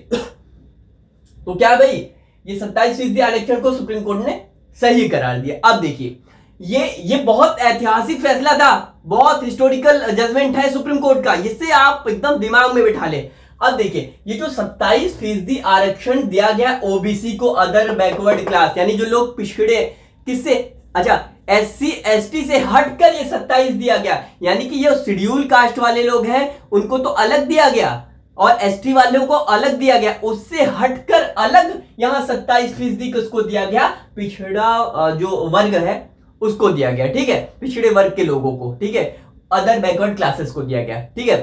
तो क्या भाई, ये 27% आरक्षण को सुप्रीम कोर्ट ने सही करार दिया। अब देखिए ये बहुत ऐतिहासिक फैसला था, बहुत हिस्टोरिकल जजमेंट है सुप्रीम कोर्ट का, जिससे आप एकदम दिमाग में बिठा ले। अब देखिए ये जो 27% आरक्षण दिया गया ओबीसी को, अदर बैकवर्ड क्लास, यानी जो लोग पिछड़े, किससे? अच्छा SC ST से हटकर ये 27 दिया गया, यानी कि ये शेड्यूल कास्ट वाले लोग हैं उनको तो अलग दिया गया और ST वालों को अलग दिया गया। उससे हटकर अलग यहां 27% किसको दिया गया? पिछड़ा जो वर्ग है उसको दिया गया, ठीक है, पिछड़े वर्ग के लोगों को, ठीक है, अदर बैकवर्ड क्लासेस को दिया गया, ठीक है,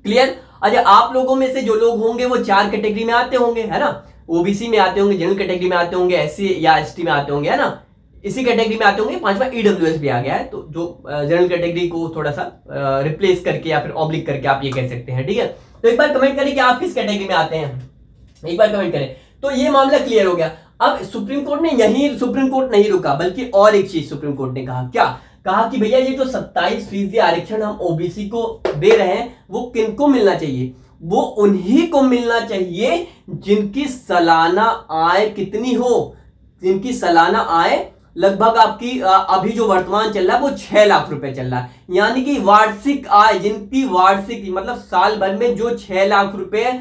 क्लियर। अच्छा आप लोगों में से जो लोग होंगे वो 4 कैटेगरी में आते होंगे, है ना, ओबीसी में आते होंगे, जनरल कैटेगरी में आते होंगे, SC या ST में आते होंगे, है ना, इसी कैटेगरी में आते होंगे। 5वां EWS भी आ गया है, तो जो जनरल कैटेगरी को थोड़ा सा रिप्लेस करके या फिर ऑब्लिक करके आप ये कह सकते हैं, ठीक है। तो एक बार कमेंट करें कि आप किस कैटेगरी में आते हैं, एक बार कमेंट करें। तो ये मामला क्लियर हो गया। अब सुप्रीम कोर्ट ने यही, सुप्रीम कोर्ट नहीं रुका, बल्कि और एक चीज सुप्रीम कोर्ट ने कहा, क्या कहा कि भैया ये जो 27% आरक्षण हम ओबीसी को दे रहे हैं वो किनको मिलना चाहिए? वो उन्हीं को मिलना चाहिए जिनकी सालाना आय कितनी हो, जिनकी सालाना आय लगभग आपकी अभी जो वर्तमान चल रहा है वो 6 लाख रुपए चल रहा है, यानी कि वार्षिक आय, जिनकी वार्षिक मतलब साल भर में जो 6 लाख रुपए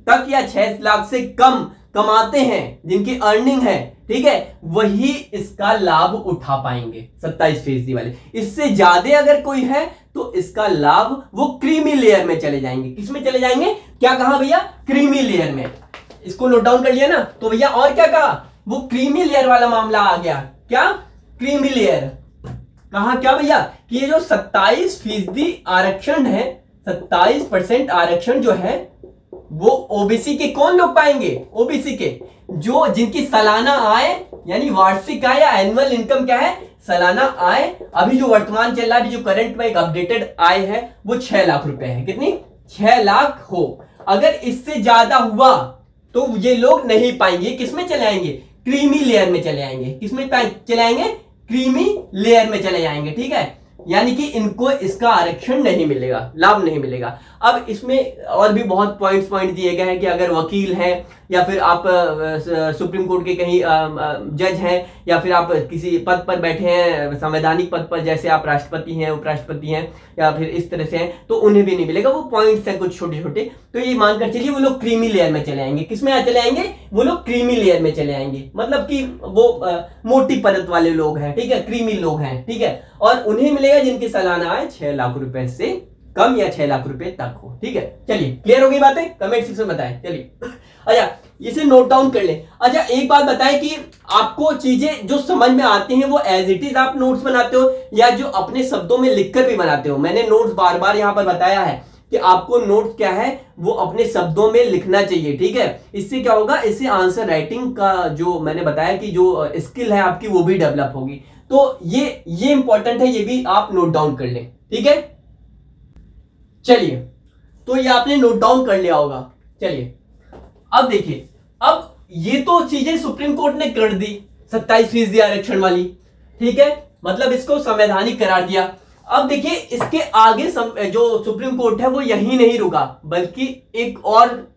तक या 6 लाख से कम कमाते हैं, जिनकी अर्निंग है, ठीक है, वही इसका लाभ उठा पाएंगे 27% वाले। इससे ज्यादा अगर कोई है तो इसका लाभ वो क्रीमी लेयर में चले जाएंगे। किसमें चले जाएंगे? क्या कहा भैया? क्रीमी लेयर में। इसको नोट डाउन कर लिया ना। तो भैया और क्या कहा? वो क्रीमी लेयर वाला मामला आ गया। क्या? Creamy layer. कहा क्या भैया कि ये जो 27% आरक्षण है, 27% आरक्षण जो है वो ओबीसी के कौन लोग पाएंगे? ओबीसी के जो जिनकी सालाना आय यानी वार्षिक आय या एनुअल इनकम क्या है? सालाना आय अभी जो वर्तमान चल रहा है, जो करंट में एक अपडेटेड आय है वो 6 लाख रुपए है। कितनी? 6 लाख हो। अगर इससे ज्यादा हुआ तो ये लोग नहीं पाएंगे। किसमें चले आएंगे? क्रीमी लेयर में चले आएंगे। किसमें चले आएंगे? क्रीमी लेयर में चले जाएंगे, ठीक है, यानी कि इनको इसका आरक्षण नहीं मिलेगा, लाभ नहीं मिलेगा। अब इसमें और भी बहुत पॉइंट दिए गए हैं कि अगर वकील है या फिर आप सुप्रीम कोर्ट के कहीं जज हैं, या फिर आप किसी पद पर बैठे हैं, संवैधानिक पद पर, जैसे आप राष्ट्रपति हैं, उपराष्ट्रपति हैं, या फिर इस तरह से हैं, तो उन्हें भी नहीं मिलेगा। वो पॉइंट्स हैं कुछ छोटे छोटे। तो ये मानकर चलिए वो लोग क्रीमी लेयर में चले आएंगे। किसमें चले आएंगे? वो लोग क्रीमी लेयर में चले आएंगे, मतलब कि वो मोटी परत वाले लोग हैं, ठीक है, क्रीमी लोग हैं, ठीक है। और उन्हें मिलेगा जिनकी सालाना आय 6 लाख रुपए से कम या 6 लाख रुपए तक हो, ठीक है। चलिए, क्लियर हो गई बातें? कमेंट सेक्शन में बताएं। चलिए, अच्छा इसे नोट डाउन कर लें। अच्छा एक बात बताएं कि आपको चीजें जो समझ में आती हैं वो एज इट इज आप नोट्स बनाते हो या जो अपने शब्दों में लिखकर भी बनाते हो? मैंने नोट्स बार बार यहां पर बताया है कि आपको नोट्स क्या है वो अपने शब्दों में लिखना चाहिए, ठीक है। इससे क्या होगा? इससे आंसर राइटिंग का जो मैंने बताया कि जो स्किल है आपकी वो भी डेवलप होगी। तो ये इंपॉर्टेंट है, ये भी आप नोट डाउन कर लें, ठीक है। चलिए, तो ये आपने नोट डाउन कर लिया होगा। चलिए अब देखिए, अब ये तो चीजें सुप्रीम कोर्ट ने कर दी 27% आरक्षण वाली, ठीक है, मतलब इसको संवैधानिक करार दिया। अब देखिए इसके आगे जो सुप्रीम कोर्ट है वो यही नहीं रुका, बल्कि एक और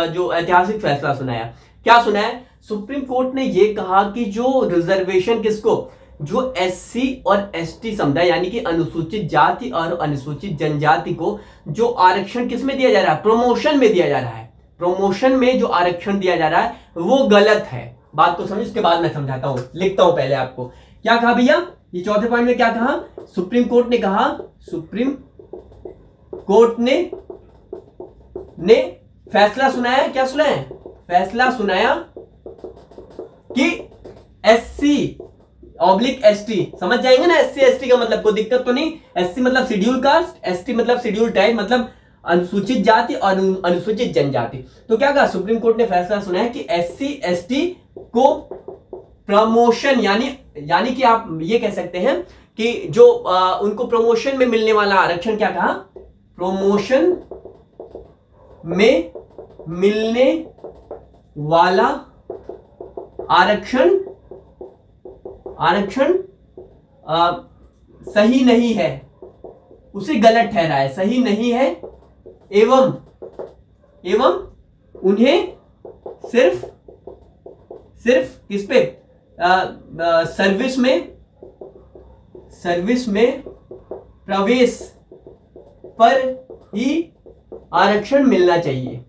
जो ऐतिहासिक फैसला सुनाया। क्या सुनाया? सुप्रीम कोर्ट ने ये कहा कि जो रिजर्वेशन किसको, जो एससी और एसटी समुदाय यानी कि अनुसूचित जाति और अनुसूचित जनजाति को जो आरक्षण किसमें दिया जा रहा है? प्रमोशन में दिया जा रहा है। प्रमोशन में जो आरक्षण दिया जा रहा है वो गलत है। बात को समझ, उसके बाद मैं समझाता हूं, लिखता हूं पहले आपको। क्या कहा भैया? ये चौथे पॉइंट में क्या कहा? सुप्रीम कोर्ट ने कहा, सुप्रीम कोर्ट ने फैसला सुनाया। क्या सुनाया? फैसला सुनाया कि एससी ऑब्लिक एसटी, समझ जाएंगे ना एससी एसटी का मतलब, कोई दिक्कत तो नहीं। एससी मतलब शेड्यूल कास्ट, एसटी मतलब शेड्यूल ट्राइब, मतलब अनुसूचित जाति और अनुसूचित जनजाति। तो क्या कहा? सुप्रीम कोर्ट ने फैसला सुनाया कि एससी एसटी को प्रमोशन यानी कि आप ये कह सकते हैं कि जो उनको प्रमोशन में मिलने वाला आरक्षण, क्या कहा? प्रमोशन में मिलने वाला आरक्षण सही नहीं है, उसे गलत ठहरा है, सही नहीं है, एवं उन्हें सिर्फ किस पे? सर्विस में प्रवेश पर ही आरक्षण मिलना चाहिए,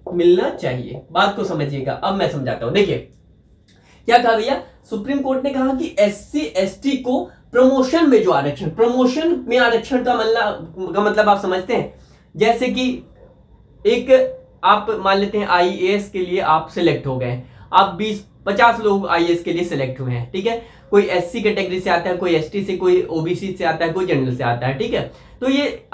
मिलना चाहिए। बात को समझिएगा, अब मैं समझाता हूं। देखिए क्या कहा भैया? सुप्रीम कोर्ट ने कहा कि एससी एसटी को प्रमोशन में जो आरक्षण, प्रमोशन में आरक्षण का मतलब आप समझते हैं? जैसे कि एक आप मान लेते हैं आईएएस के लिए आप सिलेक्ट हो गए, आप 20-50 लोग आईएएस के लिए सिलेक्ट हुए हैं, ठीक है। कोई एससी कैटेगरी से आता है, कोई एसटी से, कोई ओबीसी से आता है, कोई जनरल से आता है, ठीक है। तो ये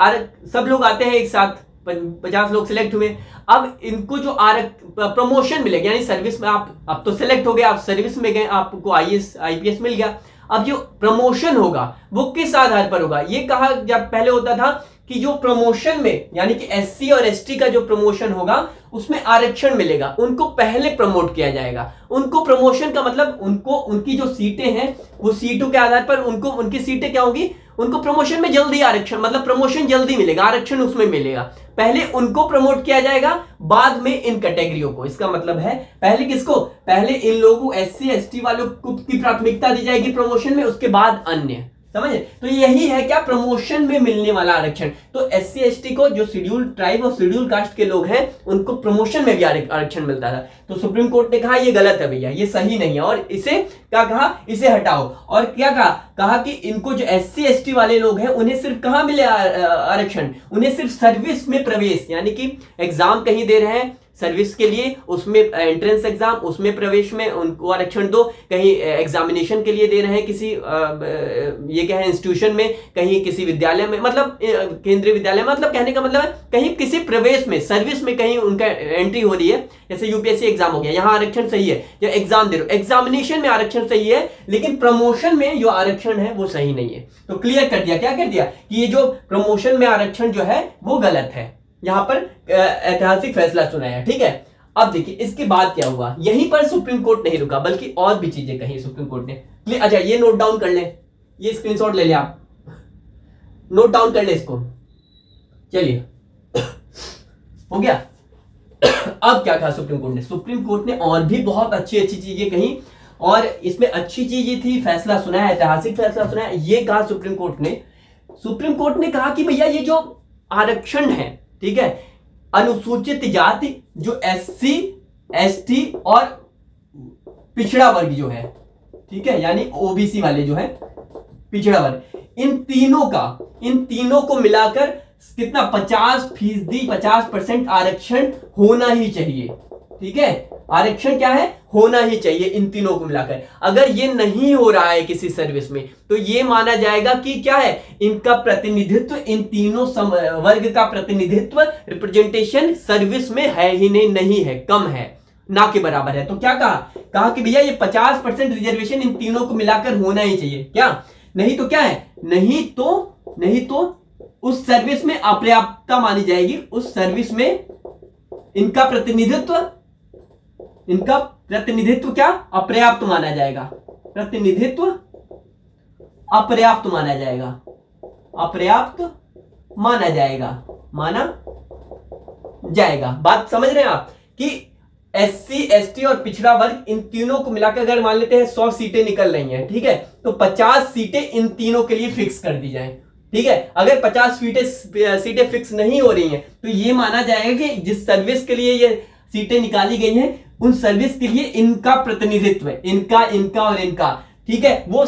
सब लोग आते हैं एक साथ, 50 लोग सिलेक्ट हुए। अब इनको जो प्रमोशन मिलेगा, यानी सर्विस में आप तो सिलेक्ट हो गए, आप सर्विस में गए, आपको आईएएस आईपीएस मिल गया। अब जो प्रमोशन होगा वो किस आधार पर होगा? ये कहा जब पहले होता था कि जो प्रमोशन में यानी कि एससी और एसटी का जो प्रमोशन होगा उसमें आरक्षण मिलेगा, उनको पहले प्रमोट किया जाएगा। उनको प्रमोशन का मतलब उनको उनकी जो सीटें हैं वो सीटों के आधार पर उनको उनकी सीटें क्या होगी? उनको प्रमोशन में जल्दी आरक्षण, मतलब प्रमोशन जल्दी मिलेगा, आरक्षण उसमें मिलेगा। पहले उनको प्रमोट किया जाएगा, बाद में इन कैटेगरियों को। इसका मतलब है पहले किसको? पहले इन लोगों एससी एसटी वालों को की प्राथमिकता दी जाएगी प्रमोशन में, उसके बाद अन्य। समझे? तो यही है क्या? प्रमोशन में मिलने वाला आरक्षण। तो एससी एसटी को जो शेड्यूल ट्राइब और शेड्यूल कास्ट के लोग हैं उनको प्रमोशन में भी आरक्षण मिलता था। तो सुप्रीम कोर्ट ने कहा ये गलत है भैया, ये सही नहीं है, और इसे क्या कहा? इसे हटाओ। और क्या कहा? कहा कि इनको जो एससी एसटी वाले लोग हैं उन्हें सिर्फ कहां मिले आरक्षण? उन्हें सिर्फ सर्विस में प्रवेश, यानी कि एग्जाम कहीं दे रहे हैं सर्विस के लिए, उसमें एंट्रेंस एग्जाम, उसमें प्रवेश में उनको आरक्षण दो। कहीं एग्जामिनेशन के लिए दे रहे हैं किसी ये क्या है इंस्टीट्यूशन में, कहीं किसी विद्यालय में, मतलब केंद्रीय विद्यालय, मतलब कहने का मतलब है कहीं किसी प्रवेश में, सर्विस में कहीं उनका एंट्री हो रही है, जैसे यूपीएससी एग्जाम हो गया, यहाँ आरक्षण सही है, या एग्जाम दे रहे हो, एग्जामिनेशन में आरक्षण सही है, लेकिन प्रमोशन में जो आरक्षण है वो सही नहीं है। तो क्लियर कर दिया, क्या कर दिया कि ये जो प्रमोशन में आरक्षण जो है वो गलत है। यहां पर ऐतिहासिक फैसला सुनाया, ठीक है। अब देखिए इसके बाद क्या हुआ? यहीं पर सुप्रीम कोर्ट नहीं रुका, बल्कि और भी चीजें कही सुप्रीम कोर्ट ने। अच्छा ये नोट डाउन कर लें, ये स्क्रीनशॉट ले लें, आप नोट डाउन कर लें इसको। चलिए हो गया। अब क्या कहा सुप्रीम कोर्ट ने? सुप्रीम कोर्ट ने और भी बहुत अच्छी अच्छी चीजें कही, और इसमें अच्छी चीज ये थी, फैसला सुना है, ऐतिहासिक फैसला सुना है। ये कहा सुप्रीम कोर्ट ने कहा कि भैया ये जो आरक्षण है, ठीक है, अनुसूचित जाति जो SC ST और पिछड़ा वर्ग जो है, ठीक है, यानी OBC वाले जो है पिछड़ा वर्ग, इन तीनों को मिलाकर कितना 50% आरक्षण होना ही चाहिए। ठीक है, आरक्षण क्या है? होना ही चाहिए इन तीनों को मिलाकर। अगर ये नहीं हो रहा है किसी सर्विस में तो ये माना जाएगा कि क्या है, इनका प्रतिनिधित्व, इन तीनों वर्ग का प्रतिनिधित्व, रिप्रेजेंटेशन सर्विस में है ही नहीं है, कम है, ना के बराबर है। तो क्या कहा कि भैया ये 50% रिजर्वेशन इन तीनों को मिलाकर होना ही चाहिए। क्या? नहीं तो क्या है, नहीं तो उस सर्विस में अपर्याप्तता मानी जाएगी, उस सर्विस में इनका प्रतिनिधित्व क्या? अपर्याप्त माना जाएगा, प्रतिनिधित्व अपर्याप्त माना जाएगा। बात समझ रहे हैं आप कि SC ST और पिछड़ा वर्ग, इन तीनों को मिलाकर अगर मान लेते हैं 100 सीटें निकल रही हैं, ठीक है, तो 50 सीटें इन तीनों के लिए फिक्स कर दी जाएं। ठीक है, अगर 50 सीटें फिक्स नहीं हो रही हैं तो ये माना जाएगा कि जिस सर्विस के लिए ये सीटें निकाली गई हैं, उन सर्विस के लिए इनका प्रतिनिधित्व, इनका और इनका, ठीक है, वो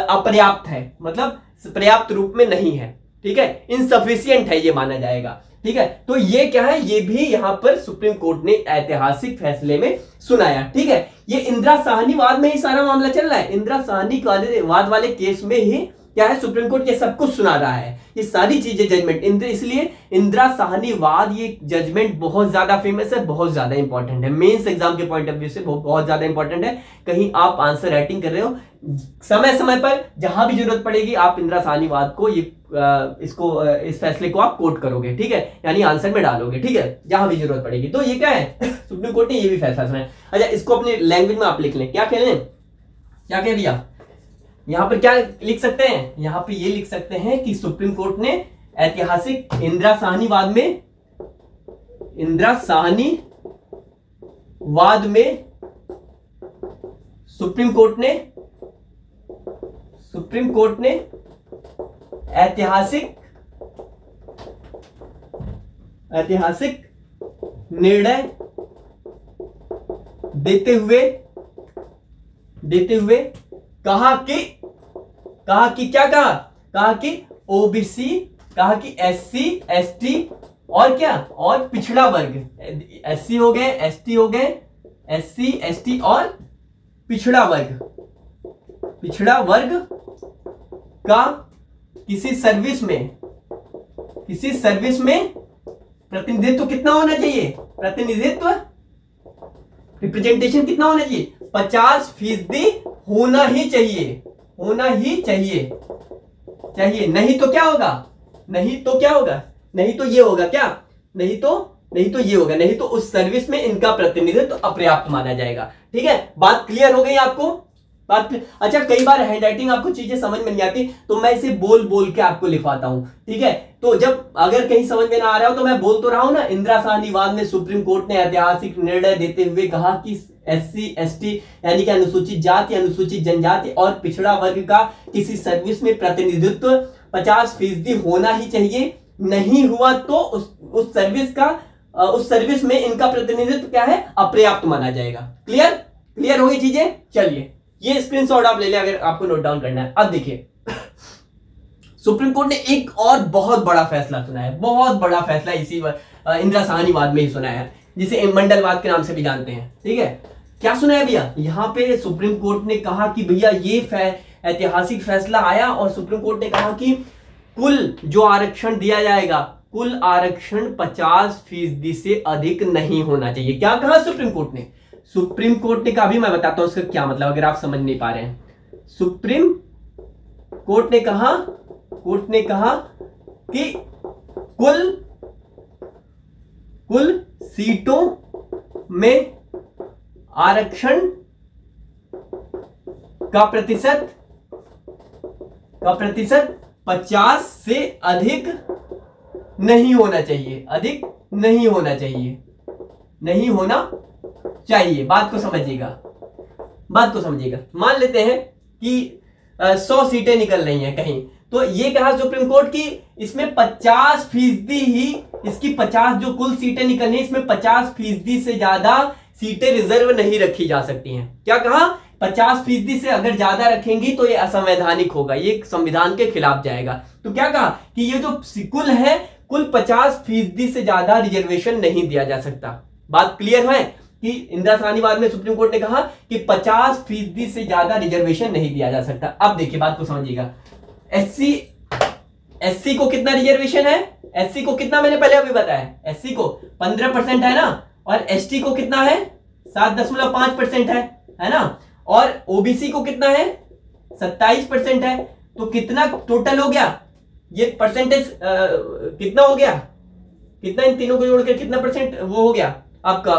अपर्याप्त है, मतलब पर्याप्त रूप में नहीं है। ठीक है, इनसफिशिएंट है ये माना जाएगा। ठीक है, तो ये क्या है, ये भी यहां पर सुप्रीम कोर्ट ने ऐतिहासिक फैसले में सुनाया। ठीक है, ये इंदिरा साहनी वाद में ही सारा मामला चल रहा है, इंदिरा साहनी वाद वाले केस में ही क्या है, सुप्रीम कोर्ट ये सब कुछ सुना रहा है, ये सारी चीजें जजमेंट। इसलिए इंदिरा साहनी वाद, ये जजमेंट बहुत ज्यादा फेमस है, बहुत ज्यादा इंपॉर्टेंट है, मेंस एग्जाम के पॉइंट ऑफ व्यू से बहुत ज्यादा इंपॉर्टेंट है। कहीं आप आंसर राइटिंग कर रहे हो, समय समय पर जहां भी जरूरत पड़ेगी आप इंदिरा साहनी वाद को, इस फैसले को आप कोट करोगे। ठीक है, यानी आंसर में डालोगे। ठीक है, जहां भी जरूरत पड़ेगी। तो ये क्या है, सुप्रीम कोर्ट ने ये भी फैसला सुना है। अच्छा, इसको अपनी लैंग्वेज में आप लिख लें। क्या कह लें, क्या कह दिया यहां पर? क्या लिख सकते हैं यहां पे? ये लिख सकते हैं कि सुप्रीम कोर्ट ने ऐतिहासिक इंदिरा साहनी वाद में सुप्रीम कोर्ट ने ऐतिहासिक निर्णय देते हुए कहा कि क्या कहा कि OBC, कहा कि SC ST और क्या, और पिछड़ा वर्ग, SC हो गए, ST हो गए, SC ST और पिछड़ा वर्ग का किसी सर्विस में प्रतिनिधित्व कितना होना चाहिए, प्रतिनिधित्व, रिप्रेजेंटेशन कितना होना चाहिए? 50% होना ही चाहिए। नहीं तो ये होगा क्या, नहीं तो ये होगा, नहीं तो उस सर्विस में इनका प्रतिनिधित्व अपर्याप्त माना जाएगा। ठीक है, बात क्लियर हो गई आपको? अच्छा, कई बार हैंडराइटिंग आपको चीजें समझ में नहीं आती तो मैं इसे बोल के आपको लिखवाता हूं। ठीक है, तो जब अगर कहीं समझ में ना आ रहा हो तो मैं बोल तो रहा हूं ना, इंदिरा साहनी वाद में सुप्रीम कोर्ट ने ऐतिहासिक निर्णय देते हुए कहा कि SC ST यानी कि अनुसूचित जाति, अनुसूचित जनजाति और पिछड़ा वर्ग का किसी सर्विस में प्रतिनिधित्व 50% होना ही चाहिए। नहीं हुआ तो उस सर्विस में इनका प्रतिनिधित्व क्या है, अपर्याप्त माना जाएगा। क्लियर हो गई चीजें? चलिए, ये स्क्रीनशॉट आप ले लें अगर आपको नोट डाउन करना है। अब देखिए, सुप्रीम कोर्ट ने एक और बहुत बड़ा फैसला सुना है, बहुत बड़ा फैसला इसी इंदिरा साहनी वाद में ही सुना है, जिसे मंडलवाद के नाम से भी जानते हैं। ठीक है, क्या सुना है भैया? यहां पे सुप्रीम कोर्ट ने कहा कि भैया ये ऐतिहासिक फैसला आया और सुप्रीम कोर्ट ने कहा कि कुल जो आरक्षण दिया जाएगा, कुल आरक्षण 50% से अधिक नहीं होना चाहिए। क्या कहा सुप्रीम कोर्ट ने? सुप्रीम कोर्ट ने कहा, अभी मैं बताता हूं उसका क्या मतलब, अगर आप समझ नहीं पा रहे हैं। सुप्रीम कोर्ट ने कहा कि कुल सीटों में आरक्षण का प्रतिशत 50 से अधिक नहीं होना चाहिए, नहीं होना चाहिए, नहीं होना चाहिए। बात को समझिएगा, बात को समझिएगा। मान लेते हैं कि 100 सीटें निकल रही हैं कहीं, तो ये कहा सुप्रीम कोर्ट की इसमें 50% ही इसकी 50 जो कुल सीटें निकलनी है इसमें 50% से ज्यादा सीटें रिजर्व नहीं रखी जा सकती हैं। क्या कहा? 50% से अगर ज्यादा रखेंगी तो ये असंवैधानिक होगा, ये संविधान के खिलाफ जाएगा। तो क्या कहा कि ये जो कुल है, कुल 50% से ज्यादा रिजर्वेशन नहीं दिया जा सकता। बात क्लियर है कि इंदिरा साहनीवाद में सुप्रीम कोर्ट ने कहा कि 50% से ज्यादा रिजर्वेशन नहीं दिया जा सकता। अब देखिए बात को समझिएगा, एससी को कितना रिजर्वेशन है? एससी को कितना मैंने पहले अभी बताया, एससी को 15% है ना, और एसटी को कितना है? 7.5% है ना, और ओबीसी को कितना है? 27% है। तो कितना टोटल हो गया ये परसेंटेज, कितना हो गया, कितना इन तीनों को जोड़कर कितना परसेंट वो हो गया आपका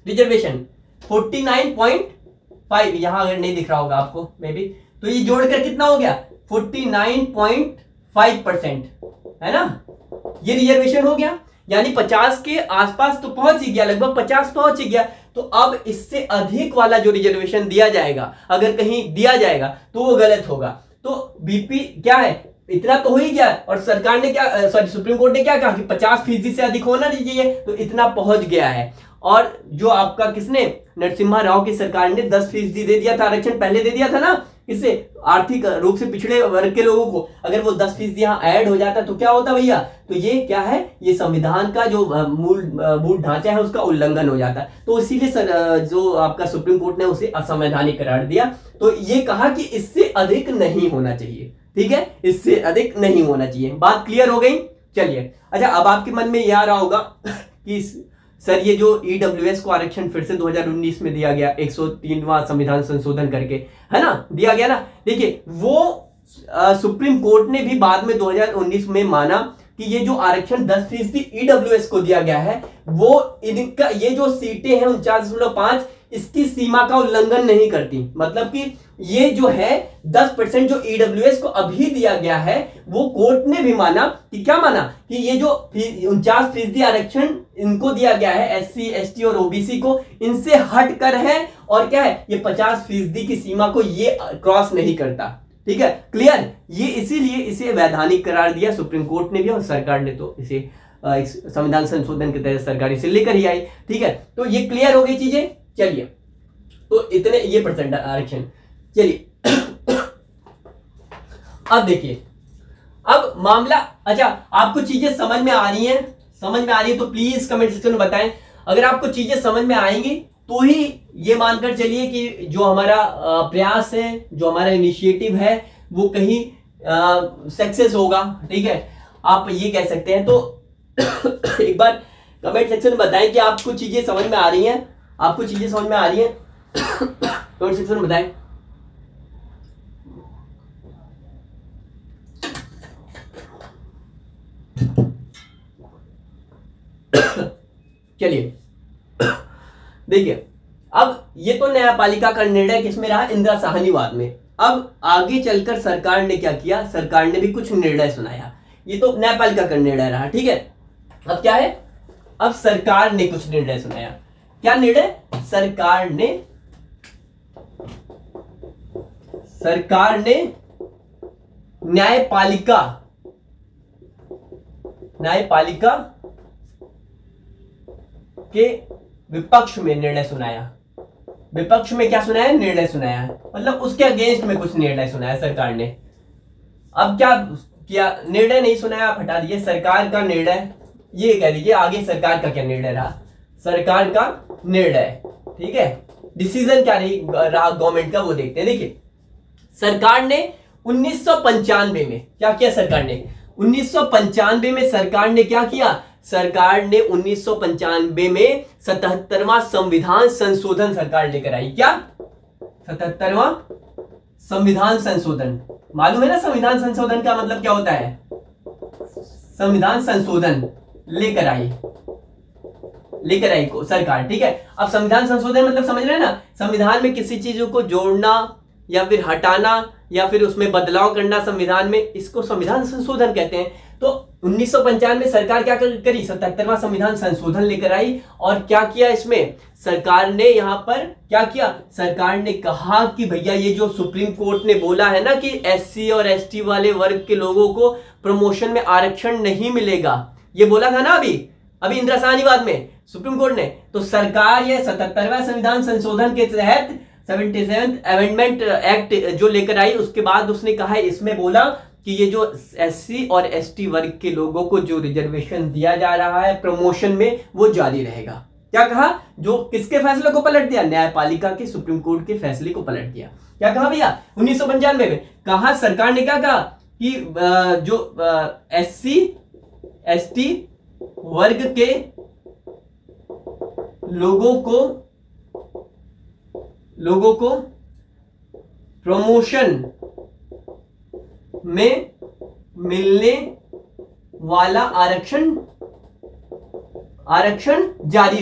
रिजर्वेशन? 49.5, यहां अगर नहीं दिख रहा होगा आपको मे बी, तो ये जोड़कर कितना हो गया? 49.5% है ना, ये रिजर्वेशन हो गया। यानी 50 के आसपास तो पहुंच ही गया, लगभग 50 पहुंच ही गया। तो अब इससे अधिक वाला जो रिजर्वेशन दिया जाएगा, अगर कहीं दिया जाएगा तो वो गलत होगा। तो बीपी क्या है, इतना तो हो ही गया, और सरकार ने क्या, सॉरी सुप्रीम कोर्ट ने क्या कहा कि 50% से अधिक होना नहीं चाहिए, तो इतना पहुंच गया है। और जो आपका किसने, नरसिम्हा राव की सरकार ने 10% दे दिया था आरक्षण, पहले दे दिया था ना, इससे आर्थिक रूप से पिछड़े वर्ग के लोगों को। अगर वो 10% यहाँ ऐड हो जाता तो क्या होता भैया? तो ये क्या है, ये संविधान का जो मूल ढांचा है उसका उल्लंघन हो जाता। तो इसीलिए जो आपका सुप्रीम कोर्ट ने उसे असंवैधानिक करार दिया। तो ये कहा कि इससे अधिक नहीं होना चाहिए, ठीक है, इससे अधिक नहीं होना चाहिए। बात क्लियर हो गई? चलिए, अच्छा अब आपके मन में यह आ रहा होगा कि सर ये जो ईडब्ल्यूएस को आरक्षण फिर से 2019 में दिया गया, 103वां संविधान संशोधन करके, है ना, दिया गया ना। देखिए वो सुप्रीम कोर्ट ने भी बाद में 2019 में माना कि ये जो आरक्षण 10% ईडब्ल्यूएस को दिया गया है, वो इनका ये जो सीटें हैं 49.5 इसकी सीमा का उल्लंघन नहीं करती। मतलब कि ये जो है 10% जो ईडब्ल्यूएस को अभी दिया गया है, वो कोर्ट ने भी माना कि क्या माना कि ये जो 49% आरक्षण इनको दिया गया है, एससी एसटी और ओबीसी को, इनसे हट कर है, और क्या है, ये 50% की सीमा को ये क्रॉस नहीं करता। ठीक है, क्लियर? ये इसीलिए इसे वैधानिक करार दिया सुप्रीम कोर्ट ने भी, और सरकार ने तो इसे संविधान संशोधन के तहत सरकार इसे लेकर ही आई। ठीक है, तो ये क्लियर हो गई चीजें। चलिए, तो इतने ये परसेंट आरक्षण। चलिए अब देखिए, अब मामला, अच्छा आपको चीजें समझ में आ रही हैं? समझ में आ रही है तो प्लीज कमेंट सेक्शन में बताएं। अगर आपको चीजें समझ में आएंगी तो ही ये मानकर चलिए कि जो हमारा प्रयास है, जो हमारा इनिशिएटिव है, वो कहीं सक्सेस होगा। ठीक है, आप ये कह सकते हैं। तो एक बार कमेंट सेक्शन में बताएं कि आपको चीजें समझ में आ रही हैं, आपको चीजें समझ में आ रही हैं। कमेंट सेक्शन में बताएं। चलिए देखिए, अब ये तो न्यायपालिका का निर्णय किसमें रहा? इंदिरा साहनीवाद में। अब आगे चलकर सरकार ने क्या किया? सरकार ने भी कुछ निर्णय सुनाया। ये तो न्यायपालिका का निर्णय रहा, ठीक है। अब क्या है? अब सरकार ने कुछ निर्णय सुनाया। क्या निर्णय? सरकार ने न्यायपालिका के विपक्ष में निर्णय सुनाया। विपक्ष में क्या सुनाया? निर्णय सुनाया, मतलब उसके अगेंस्ट में कुछ निर्णय सुनाया सरकार ने। अब क्या किया? निर्णय नहीं सुनाया, आप हटा दीजिए। सरकार का निर्णय, ये कह दीजिए आगे सरकार का क्या निर्णय रहा? सरकार का निर्णय, ठीक है, डिसीजन क्या रहा गवर्नमेंट का, वो देखते हैं। देखिए, सरकार ने 1995 में क्या किया? सरकार ने 1995 में सरकार ने क्या किया? सरकार ने 1995 में 77वां संविधान संशोधन सरकार लेकर आई। क्या? 77वां संविधान संशोधन। मालूम है ना संविधान संशोधन का मतलब क्या होता है? संविधान संशोधन लेकर आई सरकार, ठीक है। अब संविधान संशोधन मतलब समझ रहे हैं ना, संविधान में किसी चीजों को जोड़ना या फिर हटाना या फिर उसमें बदलाव करना संविधान में, इसको संविधान संशोधन कहते हैं। तो 1995 में सरकार क्या करी, 77वां संविधान संशोधन लेकर आई और क्या किया, इसमें सरकार ने यहां पर क्या किया, सरकार ने कहा कि भैया ये जो सुप्रीम कोर्ट ने बोला है ना कि एससी और एसटी वाले वर्ग के लोगों को प्रमोशन में आरक्षण नहीं मिलेगा, ये बोला था ना अभी इंदिरा साहनीवाद में सुप्रीम कोर्ट ने, तो सरकार ये 77वां संविधान संशोधन के तहत 77th अमेंडमेंट एक्ट जो लेकर आई, उसके बाद उसने कहा, इसमें बोला कि ये जो एससी और एसटी वर्ग के लोगों को जो रिजर्वेशन दिया जा रहा है प्रमोशन में, वो जारी रहेगा। क्या कहा, जो किसके फैसले को पलट दिया, न्यायपालिका के सुप्रीम कोर्ट के फैसले को पलट दिया। क्या कहा भैया 1995 में, कहा सरकार ने क्या कहा कि जो एससी एसटी वर्ग के लोगों को प्रमोशन में मिलने वाला आरक्षण जारी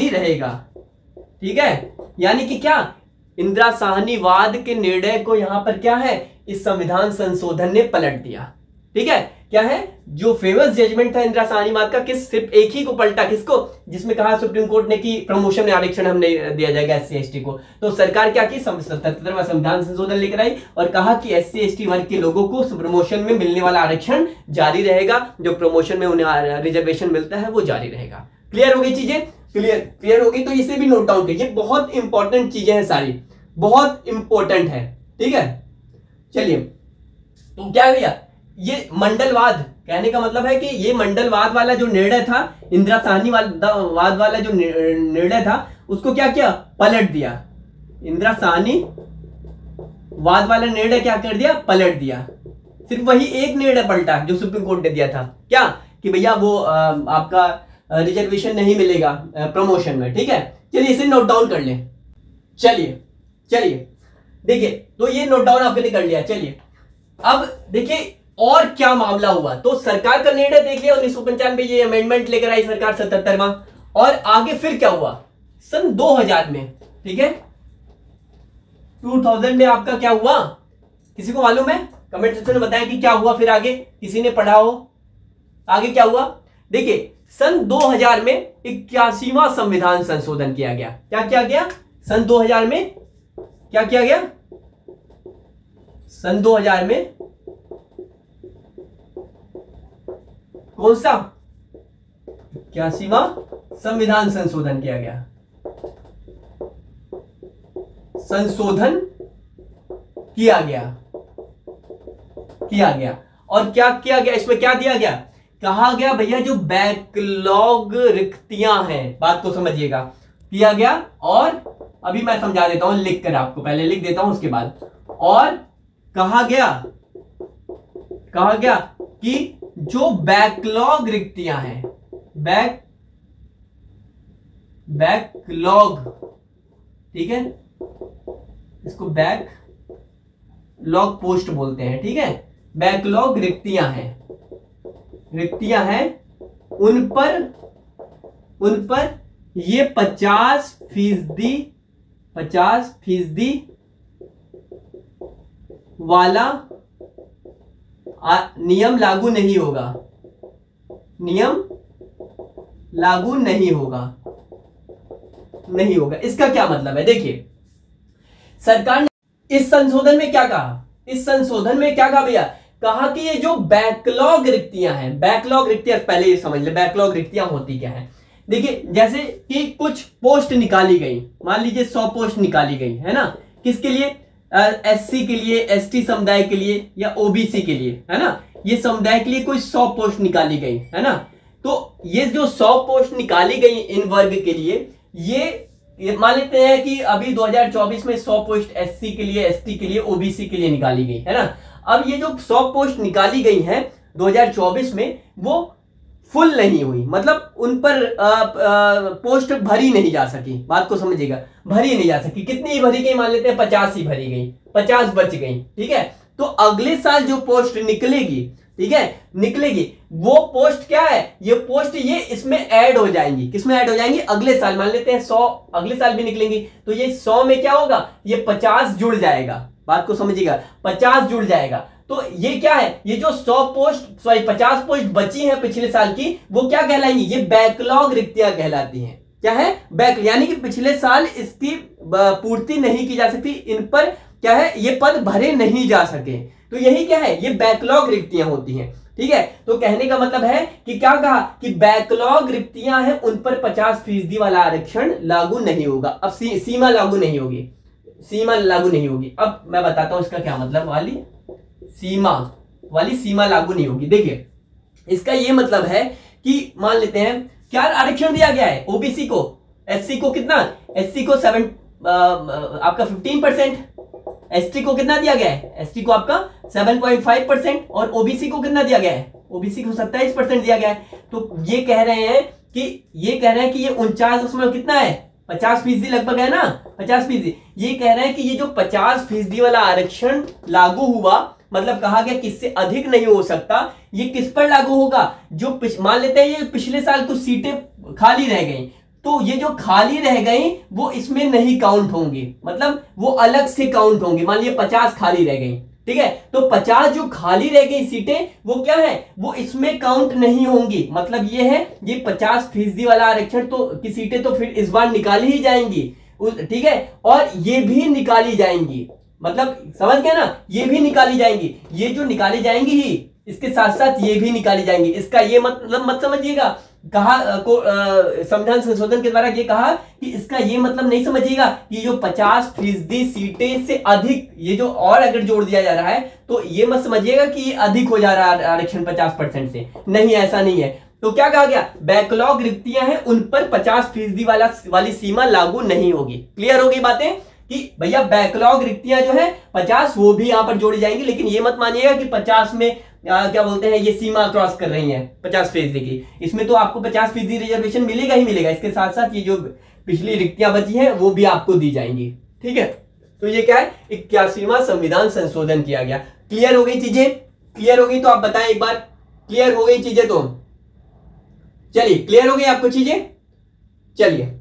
रहेगा। ठीक है, यानी कि क्या, इंदिरा साहनीवाद के निर्णय को यहां पर क्या है, इस संविधान संशोधन ने पलट दिया। ठीक है, क्या है, जो फेमस जजमेंट था इंदिरा साहनीवाद का, सिर्फ एक ही को पलटा, किसको, जिसमें कहा सुप्रीम कोर्ट ने कि प्रमोशन में आरक्षण हम नहीं दिया जाएगा एससी एसटी को, तो सरकार क्या की, 77वां संविधान संशोधन लेकर आई और कहा कि एससी एसटी वर्ग के लोगों को प्रमोशन में मिलने वाला आरक्षण जारी रहेगा, जो प्रमोशन में उन्हें रिजर्वेशन मिलता है वो जारी रहेगा। क्लियर हो गई चीजें, क्लियर हो गई, तो इसे भी नोट डाउन कीजिए, बहुत इंपॉर्टेंट चीजें हैं, सारी बहुत इंपॉर्टेंट है। ठीक है, चलिए, तो क्या है भैया, ये मंडलवाद, कहने का मतलब है कि ये मंडलवाद वाला जो निर्णय था, इंदिरा साहनीवाद वाला जो निर्णय था, उसको क्या किया, पलट दिया। इंदिरा साहनीवाद वाला निर्णय क्या कर दिया, पलट दिया। सिर्फ वही एक निर्णय पलटा जो सुप्रीम कोर्ट ने दिया था, क्या, कि भैया वो आपका रिजर्वेशन नहीं मिलेगा प्रमोशन में। ठीक है, चलिए इसे नोट डाउन कर लें। चलिए देखिए, तो ये नोट डाउन आपने कर लिया। चलिए अब देखिए और क्या मामला हुआ, तो सरकार का निर्णय देख लिया 1995 ये अमेंडमेंट लेकर आई सरकार 77वां, और आगे फिर क्या हुआ सन 2000 में। ठीक है, 2000 में आपका क्या हुआ, किसी को मालूम है, कमेंट सेक्शन में बताएं कि क्या हुआ फिर आगे, किसी ने पढ़ा हो आगे क्या हुआ। देखिए सन 2000 में 81वां संविधान संशोधन किया गया। क्या किया गया सन 2000 में, क्या किया गया सन 2000 में, कौन सा 81वां संविधान संशोधन किया गया, संशोधन किया गया और क्या किया गया, इसमें क्या दिया गया, कहा गया भैया जो बैकलॉग रिक्तियां हैं, बात को समझिएगा, किया गया। और अभी मैं समझा देता हूं लिख कर, आपको पहले लिख देता हूं उसके बाद, और कहा गया कि जो बैकलॉग रिक्तियां हैं, बैकलॉग, ठीक है, इसको बैकलॉग पोस्ट बोलते हैं। ठीक है, बैकलॉग रिक्तियां हैं, उन पर ये 50% वाला नियम लागू नहीं होगा। इसका क्या मतलब है, देखिए सरकार ने इस संशोधन में क्या कहा, भैया, कहा कि ये जो बैकलॉग रिक्तियां हैं, पहले ये समझ ले बैकलॉग रिक्तियां होती क्या है। देखिए जैसे कि कुछ पोस्ट निकाली गई, मान लीजिए 100 पोस्ट निकाली गई है ना, किसके लिए, एससी के लिए, एसटी समुदाय के लिए या ओबीसी के लिए, है ना, ये समुदाय के लिए कोई 100 पोस्ट निकाली गई है ना। तो ये जो 100 पोस्ट निकाली गई इन वर्ग के लिए, ये मान लेते हैं कि अभी 2024 में 100 पोस्ट एससी के लिए, एसटी के लिए, ओबीसी के लिए निकाली गई है ना। अब ये जो 100 पोस्ट निकाली गई हैं 2024 में, वो फुल नहीं हुई, मतलब उन पर पोस्ट भरी नहीं जा सकी, बात को समझिएगा, भरी नहीं जा सकी। कितनी भरी गई, मान लेते हैं 50 ही भरी गई, 50 बच गई। ठीक है, तो अगले साल जो पोस्ट निकलेगी, ठीक है, वो पोस्ट क्या है, ये पोस्ट ये इसमें ऐड हो जाएंगी, किसमें ऐड हो जाएंगी, अगले साल, मान लेते हैं 100 अगले साल भी निकलेंगी, तो ये 100 में क्या होगा, ये 50 जुड़ जाएगा, बात को समझिएगा, 50 जुड़ जाएगा। तो ये क्या है, ये जो 50 पोस्ट बची हैं पिछले साल की, वो क्या कहलाएंगी, ये बैकलॉग रिक्तियां कहलाती हैं। क्या है, यानी कि पिछले साल इसकी पूर्ति नहीं की जा सकती, इन पर क्या है, ये पद भरे नहीं जा सके, तो यही क्या है, ये बैकलॉग रिक्तियां होती हैं। ठीक है, तो कहने का मतलब है कि क्या कहा कि बैकलॉग रिक्तियां हैं उन पर 50% वाला आरक्षण लागू नहीं होगा। अब सीमा लागू नहीं होगी, सीमा लागू नहीं होगी। अब मैं बताता हूं इसका क्या मतलब, वाली सीमा लागू नहीं होगी। देखिए इसका ये मतलब है कि मान लेते हैं क्या आरक्षण दिया गया है ओबीसी को, एससी को कितना, एससी को 15%, एसटी को कितना दिया गया है, एसटी को आपका 7.5% और ओबीसी को कितना दिया गया है, ओबीसी को 27% दिया गया है। तो ये कह रहे हैं कि ये 49 कितना है, 50% लगभग है ना, 50%। ये कह रहे हैं कि ये जो 50% वाला आरक्षण लागू हुआ, मतलब कहा गया कि इससे अधिक नहीं हो सकता, ये किस पर लागू होगा, जो मान लेते हैं ये पिछले साल कुछ सीटें खाली रह गई, तो ये जो खाली रह गई वो इसमें नहीं काउंट होंगी, मतलब वो अलग से काउंट होंगी। मान लीजिए 50 खाली रह गई, ठीक है, तो 50 जो खाली रह गई सीटें वो क्या है, वो इसमें काउंट नहीं होंगी। मतलब ये है, ये 50% वाला आरक्षण तो की सीटें तो फिर इस बार निकाली ही जाएंगी, ठीक है, और ये भी निकाली जाएंगी, मतलब समझ गए ना, ये भी निकाली जाएंगी, ये जो निकाली जाएंगी ही इसके साथ साथ ये भी निकाली जाएंगी। इसका ये मतलब मत समझिएगा, कहा संविधान संशोधन के द्वारा ये कहा कि इसका ये मतलब नहीं समझिएगा कि जो 50% सीटें से अधिक ये जो और अगर जोड़ दिया जा रहा है तो ये मत समझिएगा कि ये अधिक हो जा रहा है आरक्षण 50% से, नहीं, ऐसा नहीं है। तो क्या कहा गया, बैकलॉग रिक्तियां हैं उन पर 50% वाली सीमा लागू नहीं होगी। क्लियर होगी बातें कि भैया बैकलॉग रिक्तियां जो है 50 वो भी यहां पर जोड़ी जाएंगी, लेकिन ये मत मानिएगा कि 50 में क्या बोलते हैं ये सीमा क्रॉस कर रही है 50% की, इसमें तो आपको 50% रिजर्वेशन मिलेगा ही मिलेगा। इसके साथ साथ ये जो पिछली रिक्तियां बची हैं वो भी आपको दी जाएंगी। ठीक है, तो ये क्या है, 81वां संविधान संशोधन किया गया। क्लियर हो गई चीजें, क्लियर हो गई तो आप बताएं एक बार, क्लियर हो गई चीजें तो चलिए, क्लियर हो गई आपको चीजें। चलिए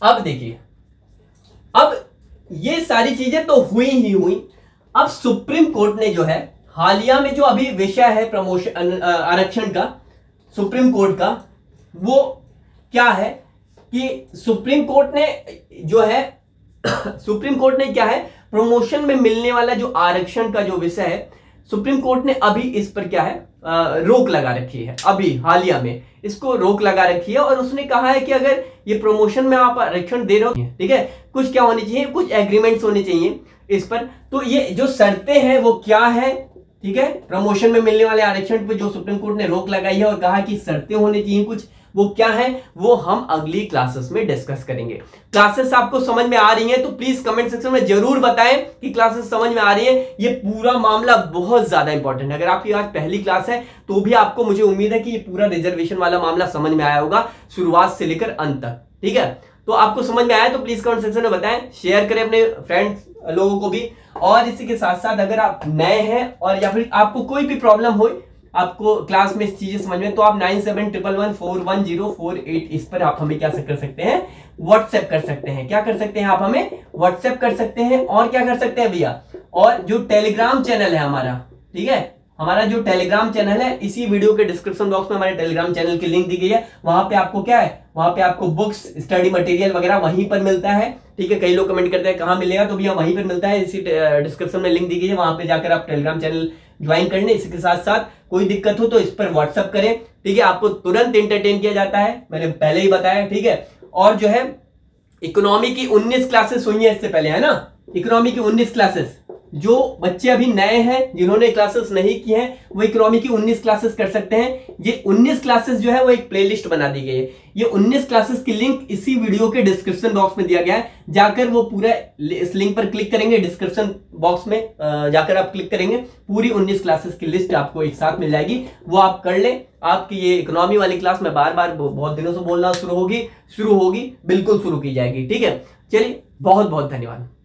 अब देखिए, अब ये सारी चीजें तो हुई ही हुई। अब सुप्रीम कोर्ट ने जो है हालिया में जो अभी विषय है प्रमोशन आरक्षण का सुप्रीम कोर्ट का, वो क्या है कि सुप्रीम कोर्ट ने जो है सुप्रीम कोर्ट ने क्या है, प्रमोशन में मिलने वाला जो आरक्षण का जो विषय है, सुप्रीम कोर्ट ने अभी इस पर क्या है रोक लगा रखी है। अभी हालिया में इसको रोक लगा रखी है और उसने कहा है कि अगर ये प्रमोशन में आप आरक्षण दे रहे हो, ठीक है, कुछ क्या होने चाहिए, कुछ एग्रीमेंट्स होने चाहिए इस पर। तो ये जो शर्तें हैं वो क्या है, ठीक है, प्रमोशन में मिलने वाले आरक्षण पर जो सुप्रीम कोर्ट ने रोक लगाई है और कहा कि शर्तें होनी चाहिए कुछ, वो क्या है, वो हम अगली क्लासेस में डिस्कस करेंगे। क्लासेस आपको समझ में आ रही हैं तो प्लीज कमेंट सेक्शन में जरूर बताएं कि क्लासेस समझ में आ रही हैं। ये पूरा मामला बहुत ज्यादा इंपॉर्टेंट है। अगर आपकी आज पहली क्लास है तो भी आपको, मुझे उम्मीद है कि ये पूरा रिजर्वेशन वाला मामला समझ में आया होगा शुरुआत से लेकर अंत तक। ठीक है, तो आपको समझ में आया तो प्लीज कमेंट सेक्शन में बताएं, शेयर करें अपने फ्रेंड्स लोगों को भी। और इसी के साथ साथ अगर आप नए हैं और या फिर आपको कोई भी प्रॉब्लम हो आपको क्लास में चीजें समझ में, तो आप 9711410448 इस पर आप हमें क्या कर सकते हैं, व्हाट्सएप कर सकते हैं। क्या कर सकते हैं आप हमें व्हाट्सएप कर सकते हैं। और क्या कर सकते हैं भैया, और जो टेलीग्राम चैनल है हमारा, ठीक है, हमारा जो टेलीग्राम चैनल है, इसी वीडियो के डिस्क्रिप्शन बॉक्स में हमारे टेलीग्राम चैनल की लिंक दी गई है। वहां पे आपको क्या है, वहां पे आपको बुक्स, स्टडी मटेरियल वगैरह वहीं पर मिलता है। ठीक है, कई लोग कमेंट करते हैं कहां मिलेगा, तो भैया वहीं पर मिलता है, इसी डिस्क्रिप्शन में लिंक दी गई है, वहां पे जाकर आप टेलीग्राम चैनल ज्वाइन करने। इसके साथ साथ कोई दिक्कत हो तो इस पर व्हाट्सएप करें, ठीक है, आपको तुरंत एंटरटेन किया जाता है, मैंने पहले ही बताया। ठीक है, और जो है इकोनॉमी की 19 क्लासेस हुई है इससे पहले, है ना, इकोनॉमी की 19 क्लासेस। जो बच्चे अभी नए हैं जिन्होंने क्लासेस नहीं की हैं वो इकोनॉमी की 19 क्लासेस कर सकते हैं। ये 19 क्लासेस जो है वो एक प्लेलिस्ट बना दी गई है। ये 19 क्लासेस की लिंक इसी वीडियो के डिस्क्रिप्शन बॉक्स में दिया गया है, जाकर वो पूरा इस लिंक पर क्लिक करेंगे, डिस्क्रिप्शन बॉक्स में जाकर आप क्लिक करेंगे, पूरी 19 क्लासेस की लिस्ट आपको एक साथ मिल जाएगी, वो आप कर लें। आपकी ये इकोनॉमी वाली क्लास में बार बार बहुत दिनों से बोलना शुरू होगी, बिल्कुल शुरू की जाएगी। ठीक है, चलिए, बहुत बहुत धन्यवाद।